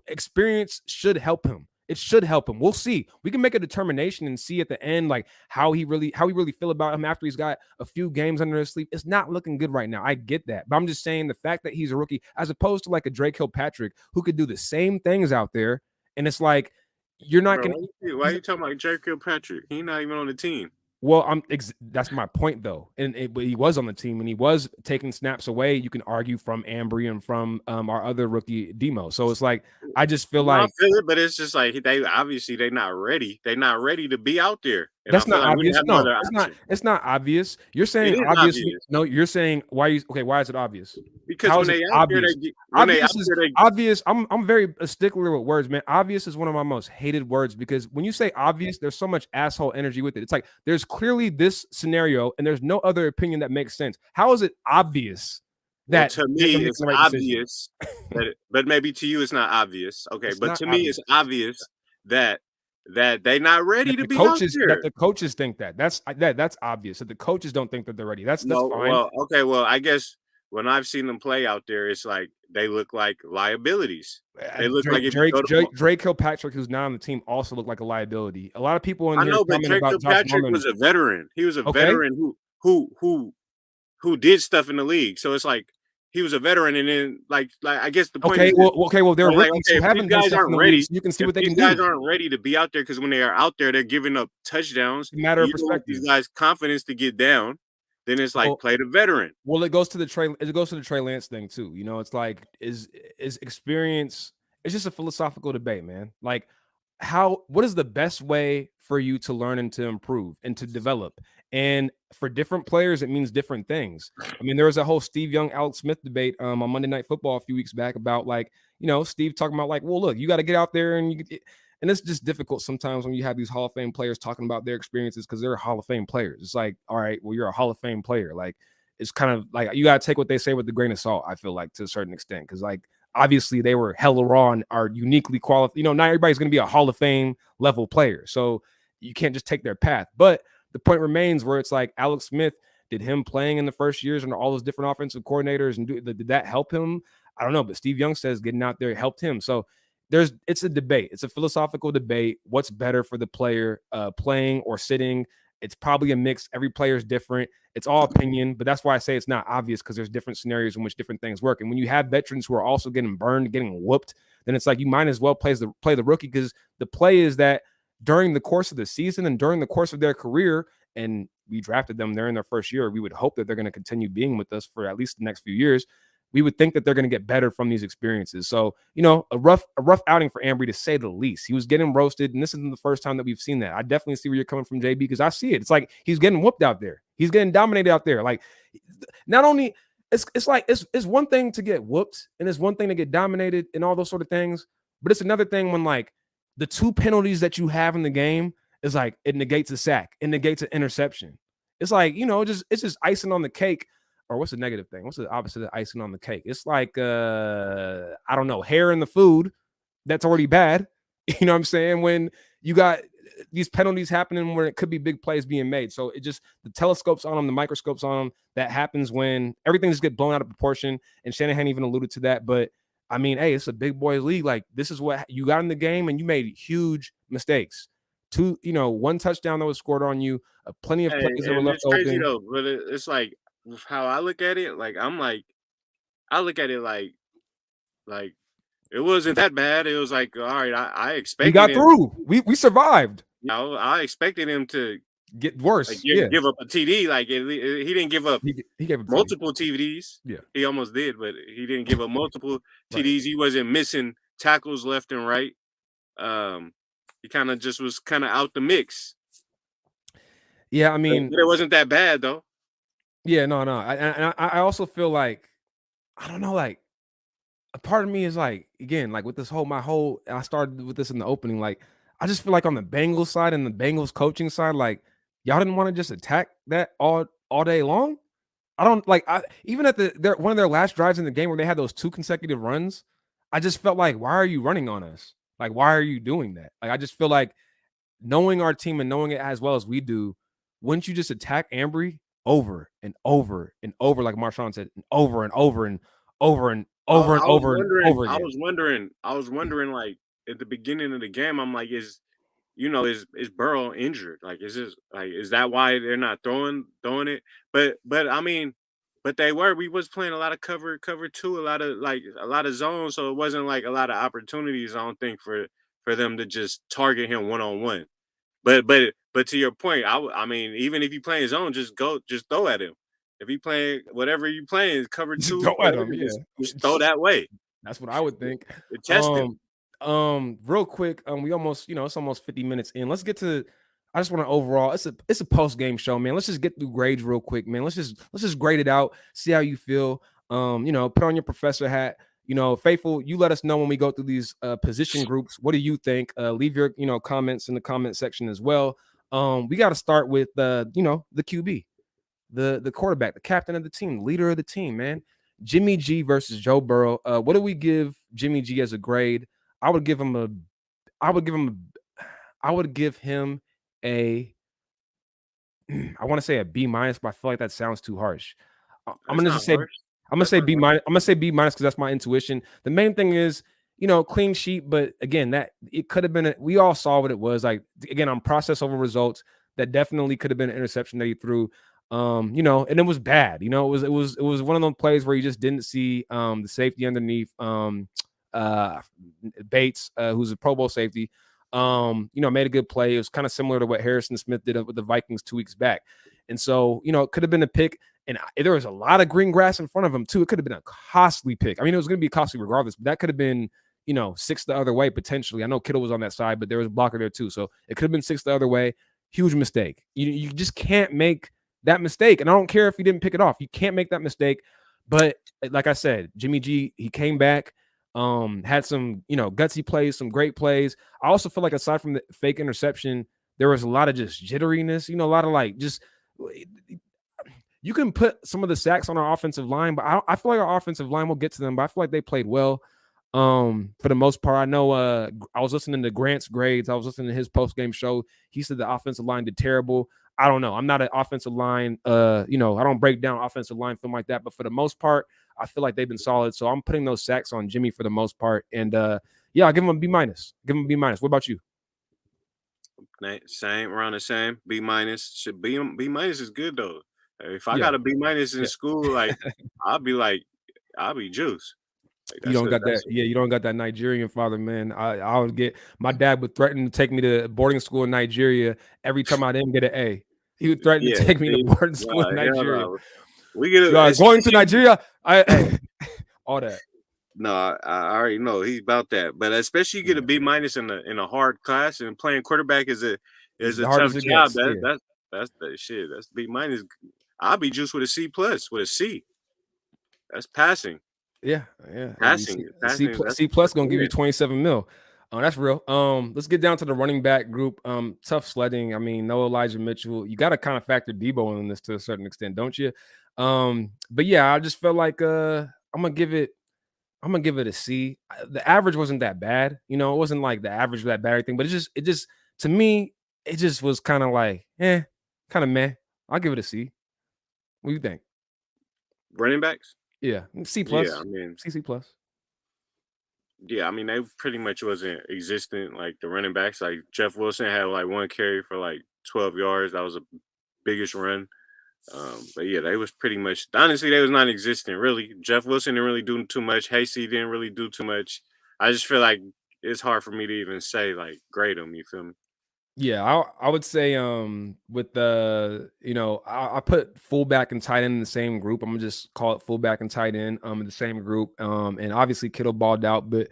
experience should help him. It should help him. We'll see. We can make a determination and see at the end, like how we really feel about him after he's got a few games under his sleeve. It's not looking good right now. I get that, but I'm just saying the fact that he's a rookie, as opposed to like a Drake Kilpatrick who could do the same things out there, and it's like you're not going to. Why are you talking about Drake Kilpatrick? He's not even on the team. Well, that's my point, though. And he was on the team, and he was taking snaps away, you can argue, from Ambry and from our other rookie, Demo. So it's like, I just feel like... I feel it, but it's just like, they're not ready. They're not ready to be out there. And that's not obvious. No, it's not obvious. You're saying obvious. No, you're saying, why is it obvious? because How when is it they out there, obvious? when they out Obvious is there, they obvious. I'm very a stickler with words, man. Obvious is one of my most hated words because when you say obvious, there's so much asshole energy with it. It's like there's clearly this scenario and there's no other opinion that makes sense. How is it obvious well, that to they're me, making it's the right decision? obvious but maybe to you, it's not obvious. Okay, It's but not to me, obvious. it's obvious that they not ready to be out That there. the coaches think that. That's obvious. That the coaches don't think that they're ready. That's No, fine. well, okay, well, I guess when I've seen them play out there, it's like they look like liabilities. They look like if you go to Drake Kilpatrick, who's not on the team, also looked like a liability. A lot of people in I here know, but comment Drake about Josh Kilpatrick Norman. was a veteran. He was a Okay, veteran who did stuff in the league. So it's like he was a veteran, and then I guess the point is this, well, they're like rookies okay, who if these haven't done guys stuff in aren't the league, ready, so you can see if what they these can guys do. aren't ready to be out there, because when they are out there, they're giving up touchdowns. It's a matter And of you don't want these perspective. guys confidence to get down. Then it's like Well, play the veteran. Well, it goes to the Trey Lance thing too. You know, it's like is experience. It's just a philosophical debate, man. Like, what is the best way for you to learn and to improve and to develop? And for different players, it means different things. I mean, there was a whole Steve Young, Alex Smith debate on Monday Night Football a few weeks back about like, Steve talking about like, well, look, you got to get out there and it's just difficult sometimes when you have these Hall of Fame players talking about their experiences because they're Hall of Fame players. It's like, all right, well, you're a Hall of Fame player. Like, it's kind of like you got to take what they say with a grain of salt, I feel like, to a certain extent. Because, like, obviously they were hella raw and are uniquely qualified. Not everybody's going to be a Hall of Fame level player. So you can't just take their path. But the point remains where it's like Alex Smith, did him playing in the first years under all those different offensive coordinators and did that help him? I don't know. But Steve Young says getting out there helped him. So it's a debate. It's a philosophical debate. What's better for the player, playing or sitting? It's probably a mix. Every player is different. It's all opinion, but that's why I say it's not obvious because there's different scenarios in which different things work. And when you have veterans who are also getting burned, getting whooped, then it's like you might as well play the rookie because the play is that during the course of the season and during the course of their career, and we drafted them there in their first year, we would hope that they're going to continue being with us for at least the next few years. We would think that they're going to get better from these experiences. So, a rough outing for Ambry to say the least. He was getting roasted, and this isn't the first time that we've seen that. I definitely see where you're coming from, JB, because I see it. It's like he's getting whooped out there. He's getting dominated out there. Like, not only it's like it's one thing to get whooped, and it's one thing to get dominated and all those sort of things, but it's another thing when like the two penalties that you have in the game is like it negates a sack, it negates an interception. It's like it's just icing on the cake. Or what's the negative thing? What's the opposite of icing on the cake? It's like I don't know, hair in the food that's already bad. You know what I'm saying? When you got these penalties happening where it could be big plays being made. So it just the telescopes on them, the microscopes on them, that happens when everything just gets blown out of proportion. And Shanahan even alluded to that. But I mean, hey, it's a big boys league. Like this is what you got in the game, and you made huge mistakes. One touchdown that was scored on you, plenty of plays that were And left it's crazy open. though, but it's like how I look at it. I look at it like it wasn't that bad. It was like all right, I We expected got him. through. We survived. I expected him to Get worse. Yeah. give up a TD. Like he didn't give up He gave it to you. multiple TDs. Yeah. He almost did, but he didn't give up multiple Right. TDs. He wasn't missing tackles left and right. He kind of just was kind of out the mix. Yeah, I mean, But it wasn't that bad though. yeah, no. I also feel like I don't know, like a part of me is like, again, like with this I started with this in the opening, like I just feel like on the Bengals side and the Bengals coaching side, like y'all didn't want to just attack that all day long. I don't like even at one of their last drives in the game where they had those 2 consecutive runs, I just felt like, why are you running on us? Like, why are you doing that? Like, I just feel like knowing our team and knowing it as well as we do, wouldn't you just attack Ambry over and over and over, like Marshawn said, and over and over and over and over and over and over again? I was wondering, like at the beginning of the game, I'm like, is Burrow injured? Like, is that why they're not throwing it? But I mean, but we was playing a lot of cover two, a lot of zones, so it wasn't like a lot of opportunities. I don't think for them to just target him one on one. But to your point, I mean, even if you play his own, just throw at him. If he playing whatever you playing, cover Just two, throw at whatever, him, yeah. just throw that way. That's what I would think. Test him. Real quick, we almost, it's almost 50 minutes in. Let's get to. I just want to overall. It's a post game show, man. Let's just get through grades real quick, man. Let's just grade it out. See how you feel. Put on your professor hat. Faithful, you let us know when we go through these position groups. What do you think? Leave your comments in the comment section as well. We got to start with the QB, the quarterback, the captain of the team, leader of the team, man. Jimmy G versus Joe Burrow. What do we give Jimmy G as a grade? I would give him a I would give him I would give him a I want to say a B minus, but I feel like that sounds too harsh. I'm That's gonna not just say harsh. I'm gonna That's say not B harsh. minus. I'm gonna say B minus because that's my intuition. The main thing is, clean sheet, but again, that it could have been. We all saw what it was. Like again, on process over results, that definitely could have been an interception that he threw. And it was bad. It was one of those plays where you just didn't see the safety underneath uh Bates, who's a Pro Bowl safety. Made a good play. It was kind of similar to what Harrison Smith did with the Vikings 2 weeks back. And so, it could have been a pick. And there was a lot of green grass in front of him, too. It could have been a costly pick. I mean, it was going to be costly regardless, but that could have been, 6 the other way potentially. I know Kittle was on that side, but there was a blocker there, too. So it could have been 6 the other way. Huge mistake. You just can't make that mistake. And I don't care if you didn't pick it off. You can't make that mistake. But like I said, Jimmy G, he came back, had some, gutsy plays, some great plays. I also feel like aside from the fake interception, there was a lot of just jitteriness, a lot of like just you can put some of the sacks on our offensive line, but I feel like our offensive line will get to them, but I feel like they played well. For the most part, I know I was listening to Grant's grades. I was listening to his post-game show. He said the offensive line did terrible. I don't know. I'm not an offensive line, I don't break down offensive line film like that, but for the most part, I feel like they've been solid. So I'm putting those sacks on Jimmy for the most part. And yeah, I'll give him a B minus. Give him a B minus. What about you? Same, around the same. B minus should be B minus is good though. If I Yeah. got a B minus in Yeah. school, I'll be like, I'll be juice. Like You that's don't a got that. that's a Yeah, you don't got that Nigerian father, man. I would get my dad would threaten to take me to boarding school in Nigeria every time I didn't get an A. He would threaten to yeah. take me to See, boarding school in nah, hell Nigeria. no. We get You a are going to especially Nigeria. hey, All that. no, I already know he's about that. But especially you get a Yeah, B minus in a hard class and playing quarterback is it's a the tough hardest it job. gets. Yeah, That's the shit. That's B minus. I'll be juice with a C plus with a C. That's passing. yeah, yeah. And Passing. C That's plus a gonna give you win. 27 mil. Oh, that's real. Let's get down to the running back group. Tough sledding. I mean, no Elijah Mitchell. You got to kind of factor Debo in this to a certain extent, don't you? But yeah, I just felt like I'm gonna give it a C. The average wasn't that bad, it wasn't like the average was that bad or anything, but it just to me, it just was kind of like, kind of meh. I'll give it a C. What do you think? Running backs? Yeah, C Yeah, I plus, mean, C plus. yeah, I mean they pretty much wasn't existent. Like the running backs, like Jeff Wilson had like one carry for like 12 yards. That was the biggest run. But yeah, they was pretty much honestly they was non-existent. Really, Jeff Wilson didn't really do too much. Hasty didn't really do too much. I just feel like it's hard for me to even say like grade them. You feel me? Yeah, I would say with the I put fullback and tight end in the same group. I'm gonna just call it fullback and tight end in the same group. And obviously Kittle balled out, but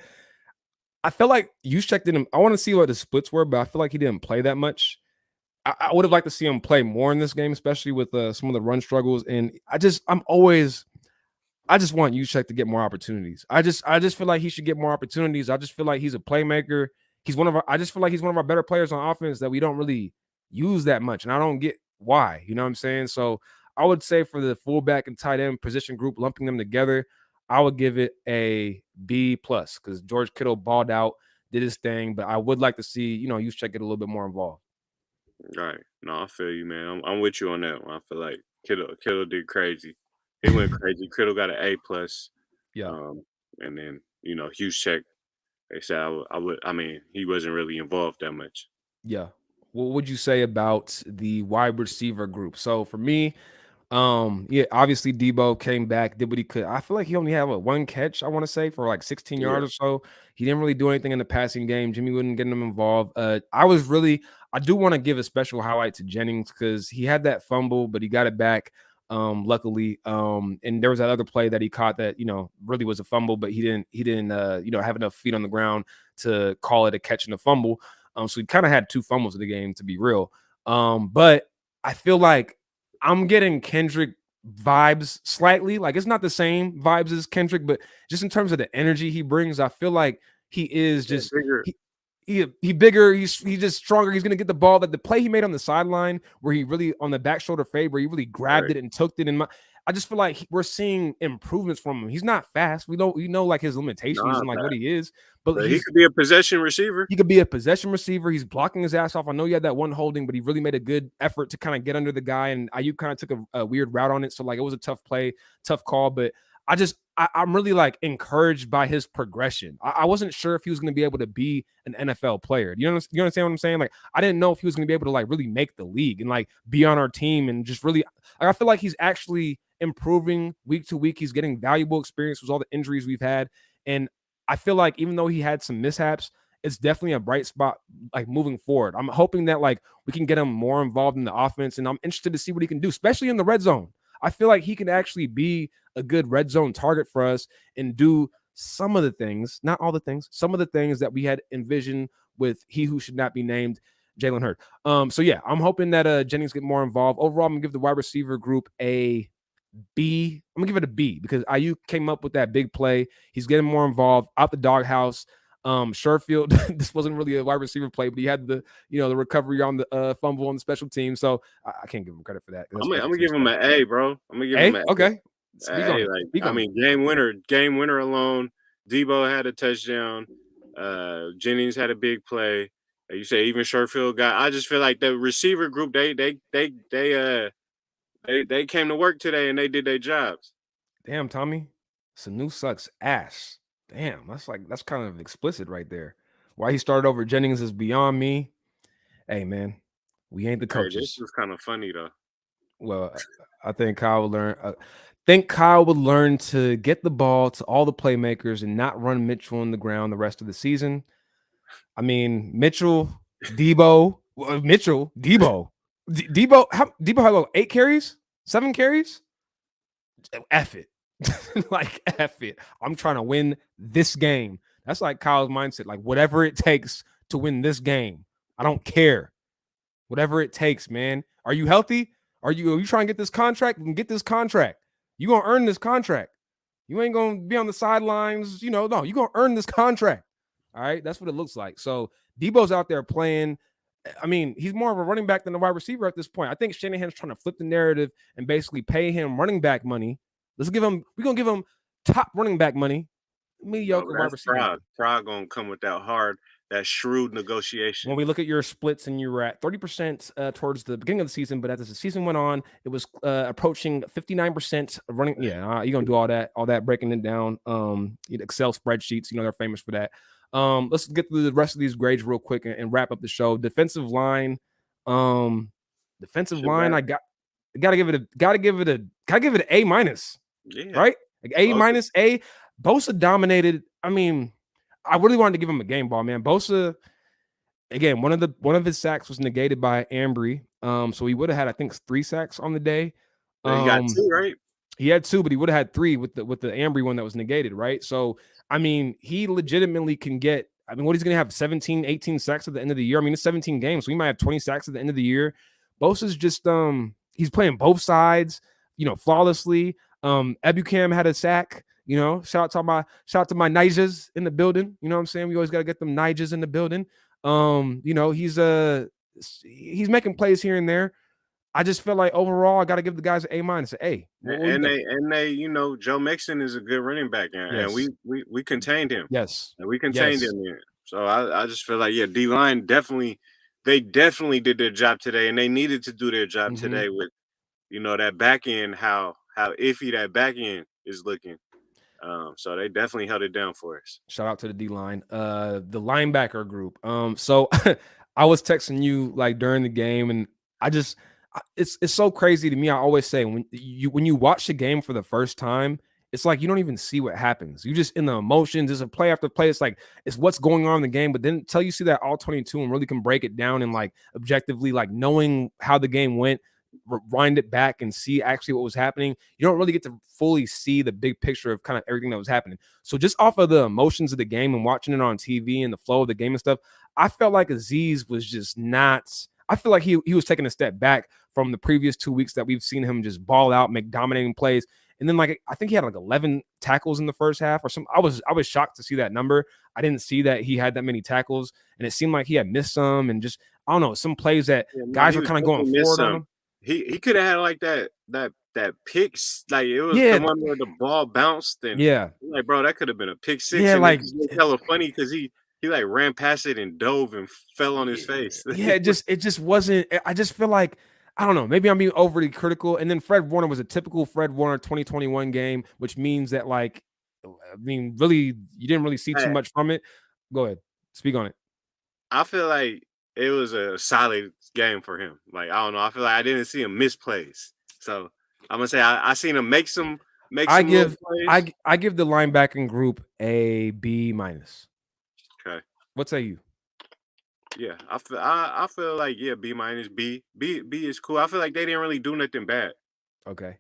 I felt like Juszczyk didn't. I want to see what the splits were, but I feel like he didn't play that much. I would have liked to see him play more in this game, especially with some of the run struggles. And I just want Juszczyk to get more opportunities. I just feel like he should get more opportunities. I just feel like he's a playmaker. I just feel like he's one of our better players on offense that we don't really use that much. And I don't get why. You know what I'm saying? So I would say for the fullback and tight end position group, lumping them together, I would give it a B plus because George Kittle balled out, did his thing, but I would like to see, Juszczyk get a little bit more involved. Right. No, I feel you, man. I'm with you on that one. I feel like Kittle did crazy. He went crazy. Kittle got an A plus. Yeah. And then huge check. They said I mean he wasn't really involved that much. Yeah. What would you say about the wide receiver group? So for me, yeah, obviously Debo came back, did what he could. I feel like he only had one catch, I want to say, for like 16 Yeah. yards or so. He didn't really do anything in the passing game. Jimmy wouldn't get him involved. I do want to give a special highlight to Jennings because he had that fumble, but he got it back. Luckily. And there was that other play that he caught that, really was a fumble, but he didn't have enough feet on the ground to call it a catch and a fumble. So he kind of had 2 fumbles in the game, to be real. But I feel like I'm getting Kendrick vibes slightly. Like it's not the same vibes as Kendrick, but just in terms of the energy he brings, I feel like he is Yeah, just bigger. he bigger, he's just stronger. He's gonna get the ball. That the play he made on the sideline where he really on the back shoulder fade where he really grabbed Right. it and took it in my. I just feel like we're seeing improvements from him. He's not fast. We know like his limitations Nah, and like what he is, but but he could be a possession receiver. he could be a possession receiver. He's blocking his ass off. I know you had that one holding, but he really made a good effort to kind of get under the guy. And Ayuk kind of took a weird route on it. So, like, it was a tough play, tough call. But I'm really like encouraged by his progression. I wasn't sure if he was going to be able to be an NFL player. You understand what I'm saying? Like, I didn't know if he was going to be able to like really make the league and like be on our team and just really, like, I feel like he's actually improving week to week. He's getting valuable experience with all the injuries we've had. And I feel like even though he had some mishaps, it's definitely a bright spot like moving forward. I'm hoping that like we can get him more involved in the offense, and I'm interested to see what he can do, especially in the red zone. I feel like he can actually be a good red zone target for us and do some of the things, not all the things, some of the things that we had envisioned with he who should not be named, Jalen Hurd. So yeah, I'm hoping that Jennings get more involved. Overall, I'm gonna give the wide receiver group a B. I'm gonna give it a B because Ayuk came up with that big play. He's getting more involved out the doghouse. Sherfield, this wasn't really a wide receiver play, but he had the recovery on the fumble on the special team. So I can't give him credit for that. That's I'm special gonna teams give him play. an A, bro. I'm gonna give him A, an A. okay. Speak on it. Like Speak I on it. mean, game winner alone. Debo had a touchdown. Jennings had a big play. You say even Sherfield got. I just feel like the receiver group they came to work today and they did their jobs. Damn, Tommy. Sanu sucks ass. Damn, that's kind of explicit right there. Why he started over Jennings is beyond me. Hey man, we ain't the Hey, this coaches. was kind of funny though. Well, I think Kyle will learn. Think Kyle would learn to get the ball to all the playmakers and not run Mitchell on the ground the rest of the season. I mean, Mitchell, Debo, Debo. How Debo had like 8 carries, 7 carries. F it, like F it. I'm trying to win this game. That's like Kyle's mindset. Like whatever it takes to win this game. I don't care. Whatever it takes, man. Are you healthy? Are you trying to get this contract? You can get this contract. You gonna earn this contract. You ain't gonna be on the sidelines. No, you gonna earn this contract. All right, that's what it looks like. So Debo's out there playing. I mean, he's more of a running back than a wide receiver at this point. I think Shanahan's trying to flip the narrative and basically pay him running back money. We're gonna give him top running back money, No, mediocre wide that's receiver money. Pride gonna come with that shrewd negotiation. When we look at your splits and you were at 30% towards the beginning of the season, but as the season went on, it was approaching 59% running. Yeah, you're gonna do all that breaking it down. Excel spreadsheets, they're famous for that. Let's get through the rest of these grades real quick and wrap up the show. Defensive line, I gotta give it an A minus, Yeah, right? Like A both. minus A. Bosa dominated. I mean, I really wanted to give him a game ball, man. Bosa. Again, one of his sacks was negated by Ambry. So he would have had, I think, 3 sacks on the day. He got two, right? He had 2, but he would have had 3 with the Ambry one that was negated, right? So I mean, he legitimately can get. I mean, what he's gonna have 17, 18 sacks at the end of the year. I mean, it's 17 games, so he might have 20 sacks at the end of the year. Bosa's just he's playing both sides, flawlessly. Ebukam had a sack. Shout out to my Nijas in the building. You know what I'm saying? We always gotta get them Nijas in the building. He's making plays here and there. I just feel like overall I got to give the guys an A minus. A. And they, Joe Mixon is a good running back, and Yes. we contained him. Yes. And we contained Yes. him there. So I just feel like D line they definitely did their job today, and they needed to do their job today with that back end how iffy that back end is looking. So they definitely held it down for us. Shout out to the D line. The linebacker group. So I was texting you like during the game, and it's so crazy to me. I always say when you watch the game for the first time, it's like you don't even see what happens. You just in the emotions. It's a play after play. It's like it's what's going on in the game. But then until you see that all 22 and really can break it down and like objectively, like knowing how the game went, rewind it back and see actually what was happening, you don't really get to fully see the big picture of kind of everything that was happening. So just off of the emotions of the game and watching it on TV and the flow of the game and stuff, I felt like Aziz was just not. I feel like he was taking a step back from the previous 2 weeks that we've seen him just ball out, make dominating plays. And then like I think he had like 11 tackles in the first half or something. I was shocked to see that number. I didn't see that he had that many tackles, and it seemed like he had missed some, and just I don't know, some plays that Yeah, no, guys he were was kind of going definitely missed forward on some. him. He could have had like that picks, like it was the Yeah, one where the ball bounced and yeah, like, bro, that could have been a pick six, yeah, and it like just looked hella funny because he like ran past it and dove and fell on his face. yeah, it just wasn't. I just feel like I don't know. Maybe I'm being overly critical. And then Fred Warner was a typical Fred Warner 2021 game, which means that like, I mean, really, you didn't really see too Hey, much from it. Go ahead, speak on it. I feel like it was a solid game for him. Like I don't know, I feel like I didn't see him miss plays. So I'm gonna say I seen him make I some little give plays. I give the linebacking group a B minus. Okay. What say you? Yeah, I feel like yeah, B minus B is cool. I feel like they didn't really do nothing bad. Okay.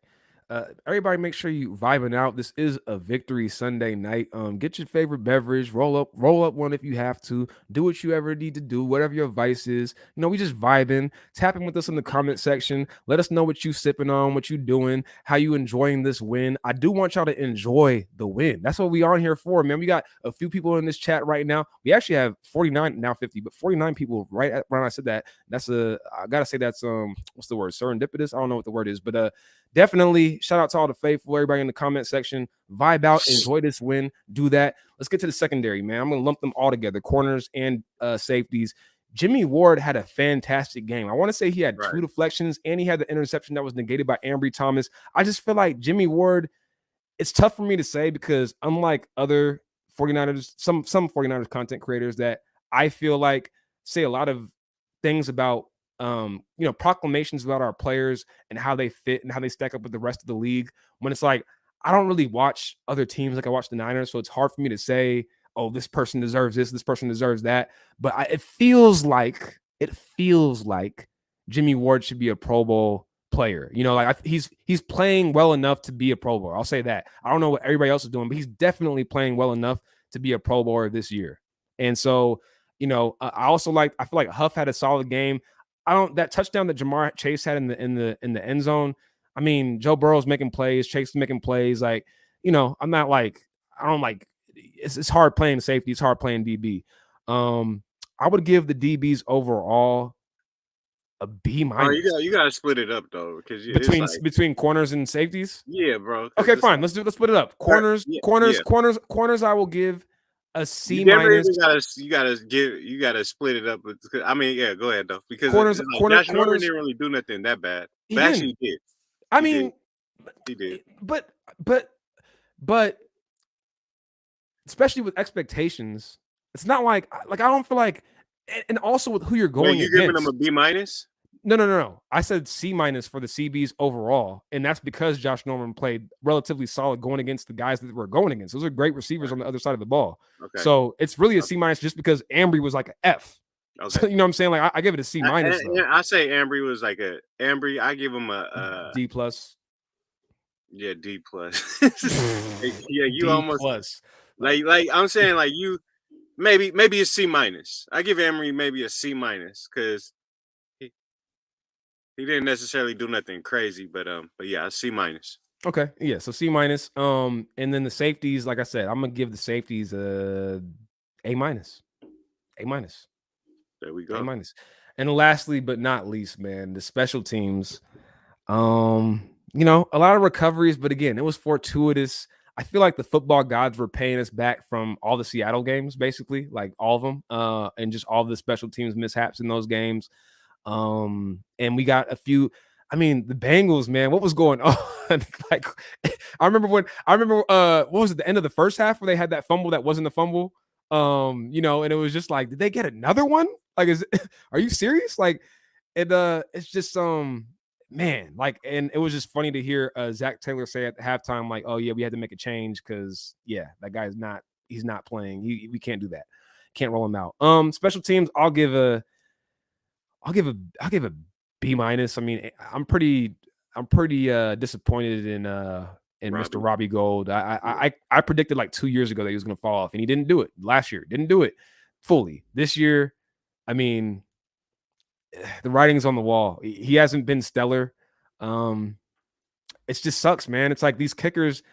Everybody make sure you vibing out. This is a victory Sunday night. Get your favorite beverage, roll up one if you have to. Do what you ever need to do, whatever your vice is. You know, we just vibing. Tap in with us in the comment section. Let us know what you sipping on, what you doing, how you enjoying this win. I do want y'all to enjoy the win. That's what we on here for, man. We got a few people in this chat right now. We actually have 49, now 50, but 49 people right at, when I said that. I gotta say that's what's the word? Serendipitous. I don't know what the word is, but definitely shout out to all the faithful, everybody in the comment section. Vibe out, enjoy this win, do that. Let's get to the secondary, man. I'm gonna lump them all together, corners and safeties. Jimmy Ward had a fantastic game. I want to say he had Right. 2 deflections and he had the interception that was negated by Ambry Thomas. I just feel like Jimmy Ward, it's tough for me to say because unlike other 49ers, some 49ers content creators that I feel like say a lot of things about proclamations about our players and how they fit and how they stack up with the rest of the league, when it's like I don't really watch other teams like I watch the Niners, so it's hard for me to say, oh, this person deserves this person deserves that. But it feels like Jimmy Ward should be a Pro Bowl player. You know, like he's playing well enough to be a Pro Bowler. I'll say that. I don't know what everybody else is doing, but he's definitely playing well enough to be a Pro Bowler this year. And so, I also I feel like Huff had a solid game. That touchdown that Jamar Chase had in the end zone. I mean, Joe Burrow's making plays, Chase is making plays. Like, I'm not like I don't like it's hard playing safety, it's hard playing DB. I would give the DBs overall a B Oh, minus you gotta split it up though, because it's like between corners and safeties. yeah, bro. Because Okay, it's fine. like Let's split it up. Corners, yeah, corners, yeah. corners. I will give a You C definitely minus. you gotta split it up. I mean, yeah, go ahead though, because Corners, it's like Josh Norman corners. didn't really do nothing that bad, He but didn't. actually he did. I He did. mean, He did. but but but especially with expectations, it's not like I don't feel like, and also with who you're Wait, going you giving him against. a B minus? No. I said C minus for the CBs overall, and that's because Josh Norman played relatively solid going against the guys that we're going against. Those are great receivers on the other side of the ball. Okay. So it's really a C minus just because Ambry was like an F. Okay. So, you know what I'm saying? Like I give it a C minus though. I say Ambry was like a Ambry. I give him a D plus. yeah, D plus. Yeah, you D almost plus. like I'm saying like you maybe a C minus. I give Emery maybe a C minus because he didn't necessarily do nothing crazy, but yeah, a C minus. Okay, yeah, so C minus. And then the safeties, like I said, I'm gonna give the safeties a minus, A minus, There we A go. minus. And lastly, but not least, man, the special teams. A lot of recoveries, but again, it was fortuitous. I feel like the football gods were paying us back from all the Seattle games, basically, like all of them, and just all the special teams mishaps in those games. And we got a few. I mean, the Bengals, man, what was going on? Like, I remember what was it, the end of the first half where they had that fumble that wasn't a fumble? And it was just like, did they get another one? Like, are you serious? Like, it's just man, like, and it was just funny to hear Zach Taylor say at the halftime, like, oh yeah, we had to make a change because that guy's he's not playing. We can't do that. Can't roll him out. Special teams, I'll give a B minus. I mean, I'm pretty disappointed in Mr. Robbie Gold. I predicted like 2 years ago that he was going to fall off, and he didn't do it last year. Didn't do it fully this year. I mean, the writing's on the wall. He hasn't been stellar. Um, it just sucks, man. It's like these kickers,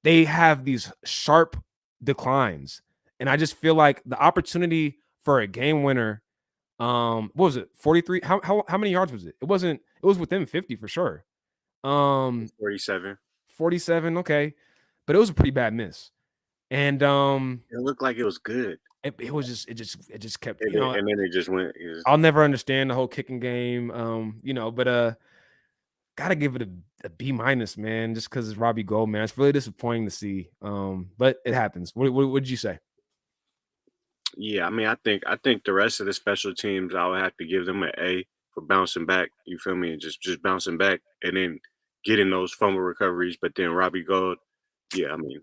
they have these sharp declines. And I just feel like the opportunity for a game winner, what was it? 43? How many yards was it? It was within 50 for sure. 47. 47, okay. But it was a pretty bad miss. And It looked like it was good. it was just it just kept, And then it just went. I'll never understand the whole kicking game. But gotta give it a B minus, man, just because it's Robbie Gold, man. It's really disappointing to see. But it happens. What did you say? Yeah, I mean, I think the rest of the special teams, I would have to give them an A for bouncing back. You feel me? And just bouncing back and then getting those fumble recoveries. But then Robbie Gold, yeah, I mean,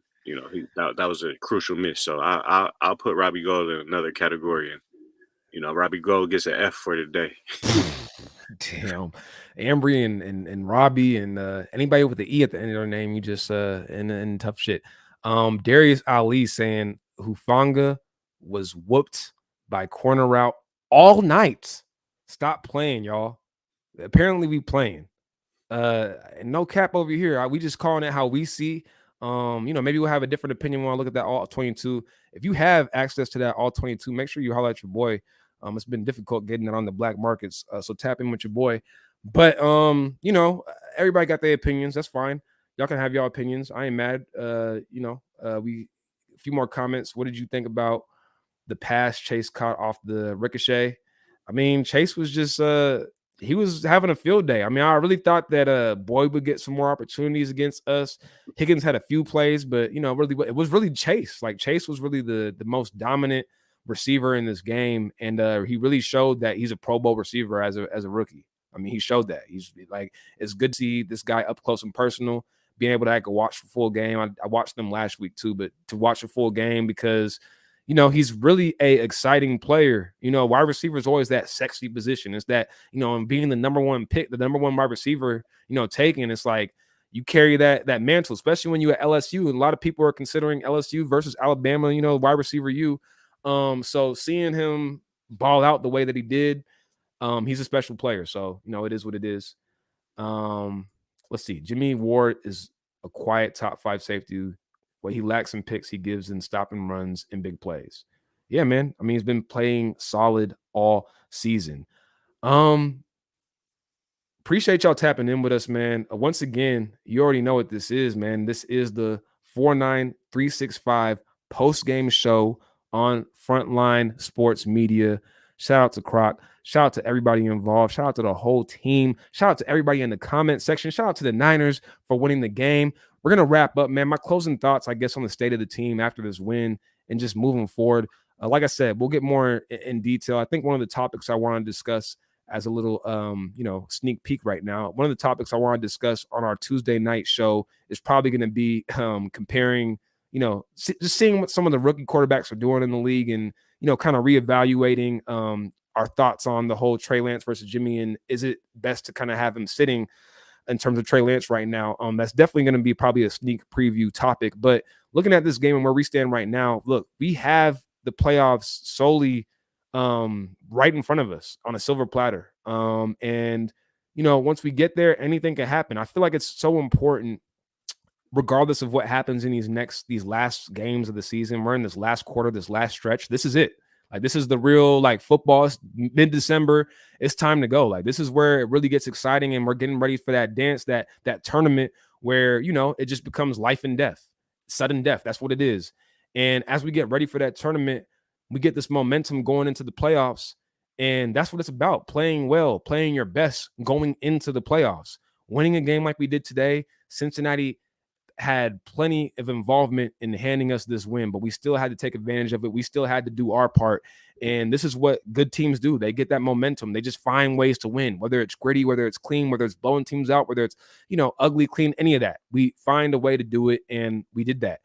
that was a crucial miss. So I'll put Robbie Gold in another category, and Robbie Gold gets an F for the day. Damn, Ambry and Robbie and anybody with the E at the end of their name, you just in tough shit. Darius Ali saying Hufanga was whooped by corner route all night. Stop playing, y'all. Apparently we playing. No cap over here. We just calling it how we see. Maybe we'll have a different opinion when I look at that all 22. If you have access to that all 22, make sure you holler at your boy. It's been difficult getting it on the black markets. So tap in with your boy. But everybody got their opinions. That's fine. Y'all can have y'all opinions. I ain't mad. We a few more comments. What did you think about the pass Chase caught off the ricochet? I mean, Chase was just he was having a field day. I mean, I really thought that Boyd would get some more opportunities against us. Higgins had a few plays, but really it was really Chase. Like Chase was really the most dominant receiver in this game, and he really showed that he's a Pro Bowl receiver as a rookie. I mean, he showed that. He's like, it's good to see this guy up close and personal, being able to watch the full game. I watched them last week too, but to watch the full game because he's really a exciting player. Wide receiver is always that sexy position. It's that, and being the number one pick, the number one wide receiver, taken, it's like you carry that mantle, especially when you at LSU. And a lot of people are considering LSU versus Alabama, wide receiver you. So seeing him ball out the way that he did, he's a special player. So, it is what it is. Let's see. Jimmy Ward is a quiet top 5 safety. What he lacks in picks, he gives in stopping runs and big plays. Yeah, man. I mean, he's been playing solid all season. Appreciate y'all tapping in with us, man. Once again, you already know what this is, man. This is the 49365 post-game show on Frontline Sports Media. Shout out to Croc. Shout out to everybody involved. Shout out to the whole team. Shout out to everybody in the comment section. Shout out to the Niners for winning the game. We're going to wrap up, man. My closing thoughts, I guess, on the state of the team after this win and just moving forward. Like I said, we'll get more in detail. I think one of the topics I want to discuss as a little, sneak peek right now, one of the topics I want to discuss on our Tuesday night show is probably going to be comparing, just seeing what some of the rookie quarterbacks are doing in the league and, kind of reevaluating our thoughts on the whole Trey Lance versus Jimmy. And is it best to kind of have him sitting in terms of Trey Lance right now? That's definitely going to be probably a sneak preview topic. But looking at this game and where we stand right now, look, we have the playoffs solely right in front of us on a silver platter. And once we get there, anything can happen. I feel like it's so important, regardless of what happens in these last games of the season. We're in this last quarter, this last stretch. This is it. Like, this is the real, football. It's mid-December. It's time to go. Like, this is where it really gets exciting, and we're getting ready for that dance, that tournament where, it just becomes life and death, sudden death. That's what it is. And as we get ready for that tournament, we get this momentum going into the playoffs, and that's what it's about: playing well, playing your best, going into the playoffs, winning a game like we did today. Cincinnati had plenty of involvement in handing us this win, but we still had to take advantage of it. We still had to do our part. And this is what good teams do. They get that momentum. They just find ways to win, whether it's gritty, whether it's clean, whether it's blowing teams out, whether it's, ugly, clean, any of that. We find a way to do it, and we did that.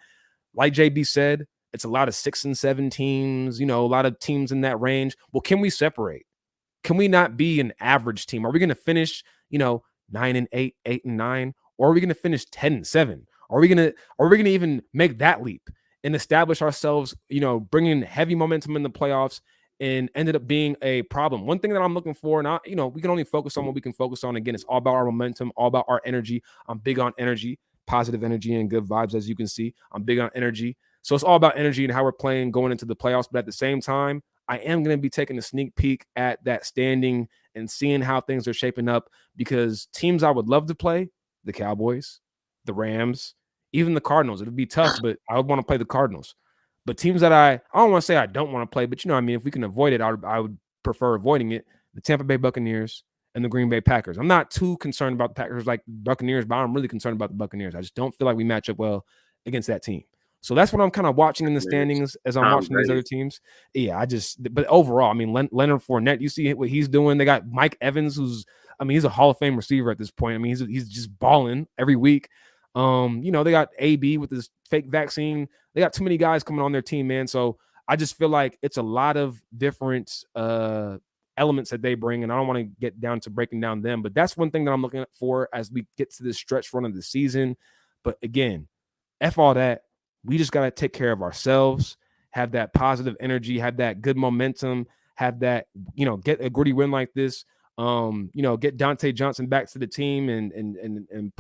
Like JB said, it's a lot of 6 and 7 teams, a lot of teams in that range. Well, can we separate? Can we not be an average team? Are we going to finish, 9 and 8, 8 and 9, or are we going to finish 10 and 7? Are we gonna even make that leap and establish ourselves, bringing heavy momentum in the playoffs and ended up being a problem. One thing that I'm looking for, and we can only focus on what we can focus on. Again, it's all about our momentum, all about our energy. I'm big on energy, positive energy and good vibes, as you can see. I'm big on energy. So it's all about energy and how we're playing going into the playoffs. But at the same time, I am going to be taking a sneak peek at that standing and seeing how things are shaping up, because teams I would love to play, the Cowboys, the Rams, even the Cardinals. It would be tough, but I would want to play the Cardinals. But teams that I don't want to say I don't want to play, but you know what I mean? If we can avoid it, I would prefer avoiding it. The Tampa Bay Buccaneers and the Green Bay Packers. I'm not too concerned about the Packers like the Buccaneers, but I'm really concerned about the Buccaneers. I just don't feel like we match up well against that team. So that's what I'm kind of watching in the standings as I'm watching these other teams. Yeah, but overall, I mean, Leonard Fournette, you see what he's doing. They got Mike Evans, he's a Hall of Fame receiver at this point. I mean, he's just balling every week. They got AB with this fake vaccine. They got too many guys coming on their team, man. So I just feel like it's a lot of different elements that they bring, and I don't want to get down to breaking down them, but that's one thing that I'm looking for as we get to this stretch run of the season. But again, F all that. We just got to take care of ourselves, have that positive energy, have that good momentum, have that, get a gritty win like this. Get Dante Johnson back to the team and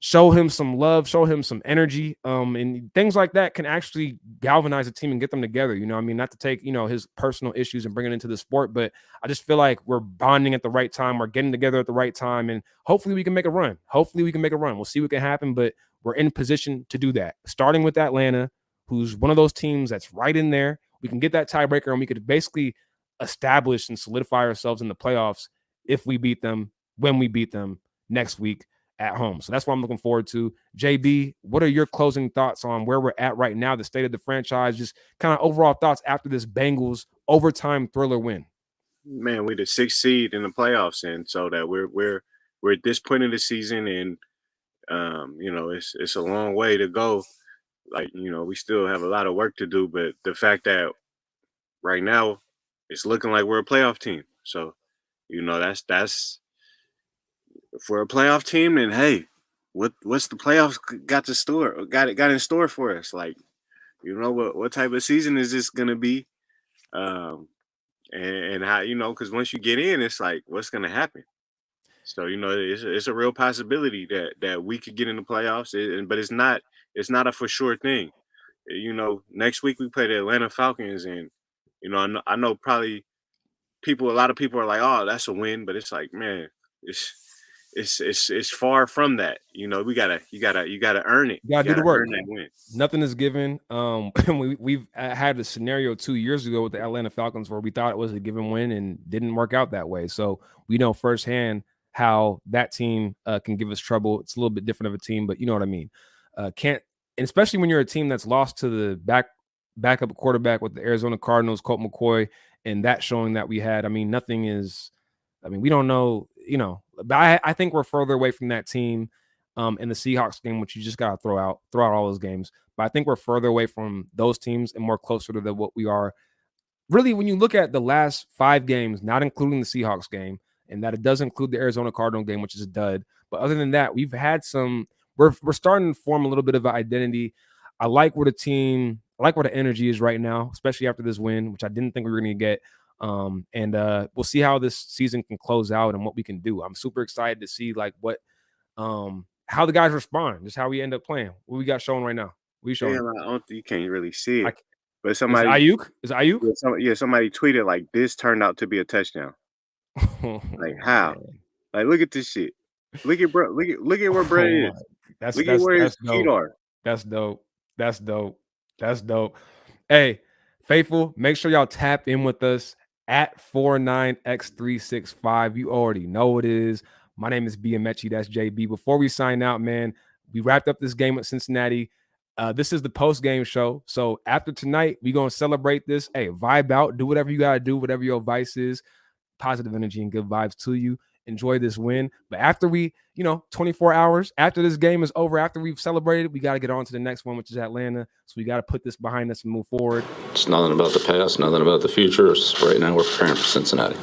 show him some love, show him some energy. And things like that can actually galvanize a team and get them together. Not to take, his personal issues and bring it into the sport, but I just feel like we're bonding at the right time. We're getting together at the right time. And hopefully we can make a run. We'll see what can happen, but we're in position to do that. Starting with Atlanta, who's one of those teams that's right in there. We can get that tiebreaker and we could basically establish and solidify ourselves in the playoffs if we beat them, when we beat them next week at home. So that's what I'm looking forward to. JB, what are your closing thoughts on where we're at right now, the state of the franchise, just kind of overall thoughts after this Bengals overtime thriller win? Man, we're the 6th seed in the playoffs, and so that we're at this point of the season, and it's a long way to go. Like, we still have a lot of work to do, but the fact that right now it's looking like we're a playoff team. So, that's for a playoff team. And hey, what's the playoffs got in store for us? Like, what type of season is this gonna be? And how, because once you get in, it's like, what's gonna happen? So it's a real possibility that we could get in the playoffs, but it's not a for sure thing. Next week we play the Atlanta Falcons, and I know probably a lot of people are like, oh, that's a win, but it's like, man, it's far from that. You gotta earn it. You gotta do the work. Earn that win. Nothing is given. We've had a scenario 2 years ago with the Atlanta Falcons where we thought it was a given win and didn't work out that way. So we know firsthand how that team can give us trouble. It's a little bit different of a team, but you know what I mean. And especially when you're a team that's lost to the backup quarterback with the Arizona Cardinals, Colt McCoy, and that showing that we had. We don't know, but I think we're further away from that team in the Seahawks game, which you just got to throw out all those games. But I think we're further away from those teams and more closer to what we are. Really, when you look at the last 5 games, not including the Seahawks game, and that it does include the Arizona Cardinal game, which is a dud. But other than that, we've had we're starting to form a little bit of an identity. I like where the energy is right now, especially after this win, which I didn't think we were going to get. We'll see how this season can close out and what we can do. I'm super excited to see how the guys respond, just how we end up playing. What we got showing right now? What you showing? Yeah, you can't really see it. But somebody is Ayuk? Somebody tweeted like, this turned out to be a touchdown. Like, how? Man. Like, look at this shit. Look at bro. Look at where Brett is. Look at where his feet are. That's dope. Hey, faithful, make sure y'all tap in with us at 49x365. You already know what it is. My name is BMetchy. That's JB. Before we sign out, man, we wrapped up this game with Cincinnati. This is the post-game show. So after tonight, we're going to celebrate this. Hey, vibe out. Do whatever you got to do, whatever your vice is. Positive energy and good vibes to you. Enjoy this win. But after 24 hours after this game is over, after we've celebrated, we got to get on to the next one, which is Atlanta. So we got to put this behind us and move forward. It's nothing about the past, nothing about the future. Right now, we're preparing for Cincinnati.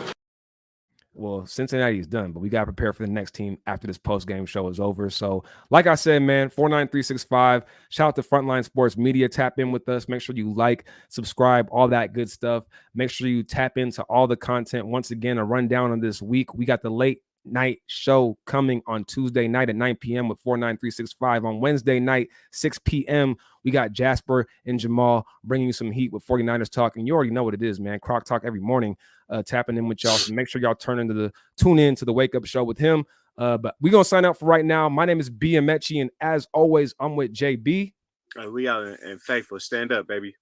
Well, Cincinnati is done, but we got to prepare for the next team after this post-game show is over. So, like I said, man, 49365. Shout out to Frontline Sports Media. Tap in with us. Make sure you like, subscribe, all that good stuff. Make sure you tap into all the content. Once again, a rundown on this week. We got the late night show coming on Tuesday night at 9 p.m. with 49365. On Wednesday night, 6 p.m., we got Jasper and Jamal bringing you some heat with 49ers talk. And you already know what it is, man. Croc Talk every morning, tapping in with y'all. So make sure y'all tune in to the Wake Up Show with him. But we're going to sign out for right now. My name is B. Amechi, and as always, I'm with JB. We out and faithful. Stand up, baby.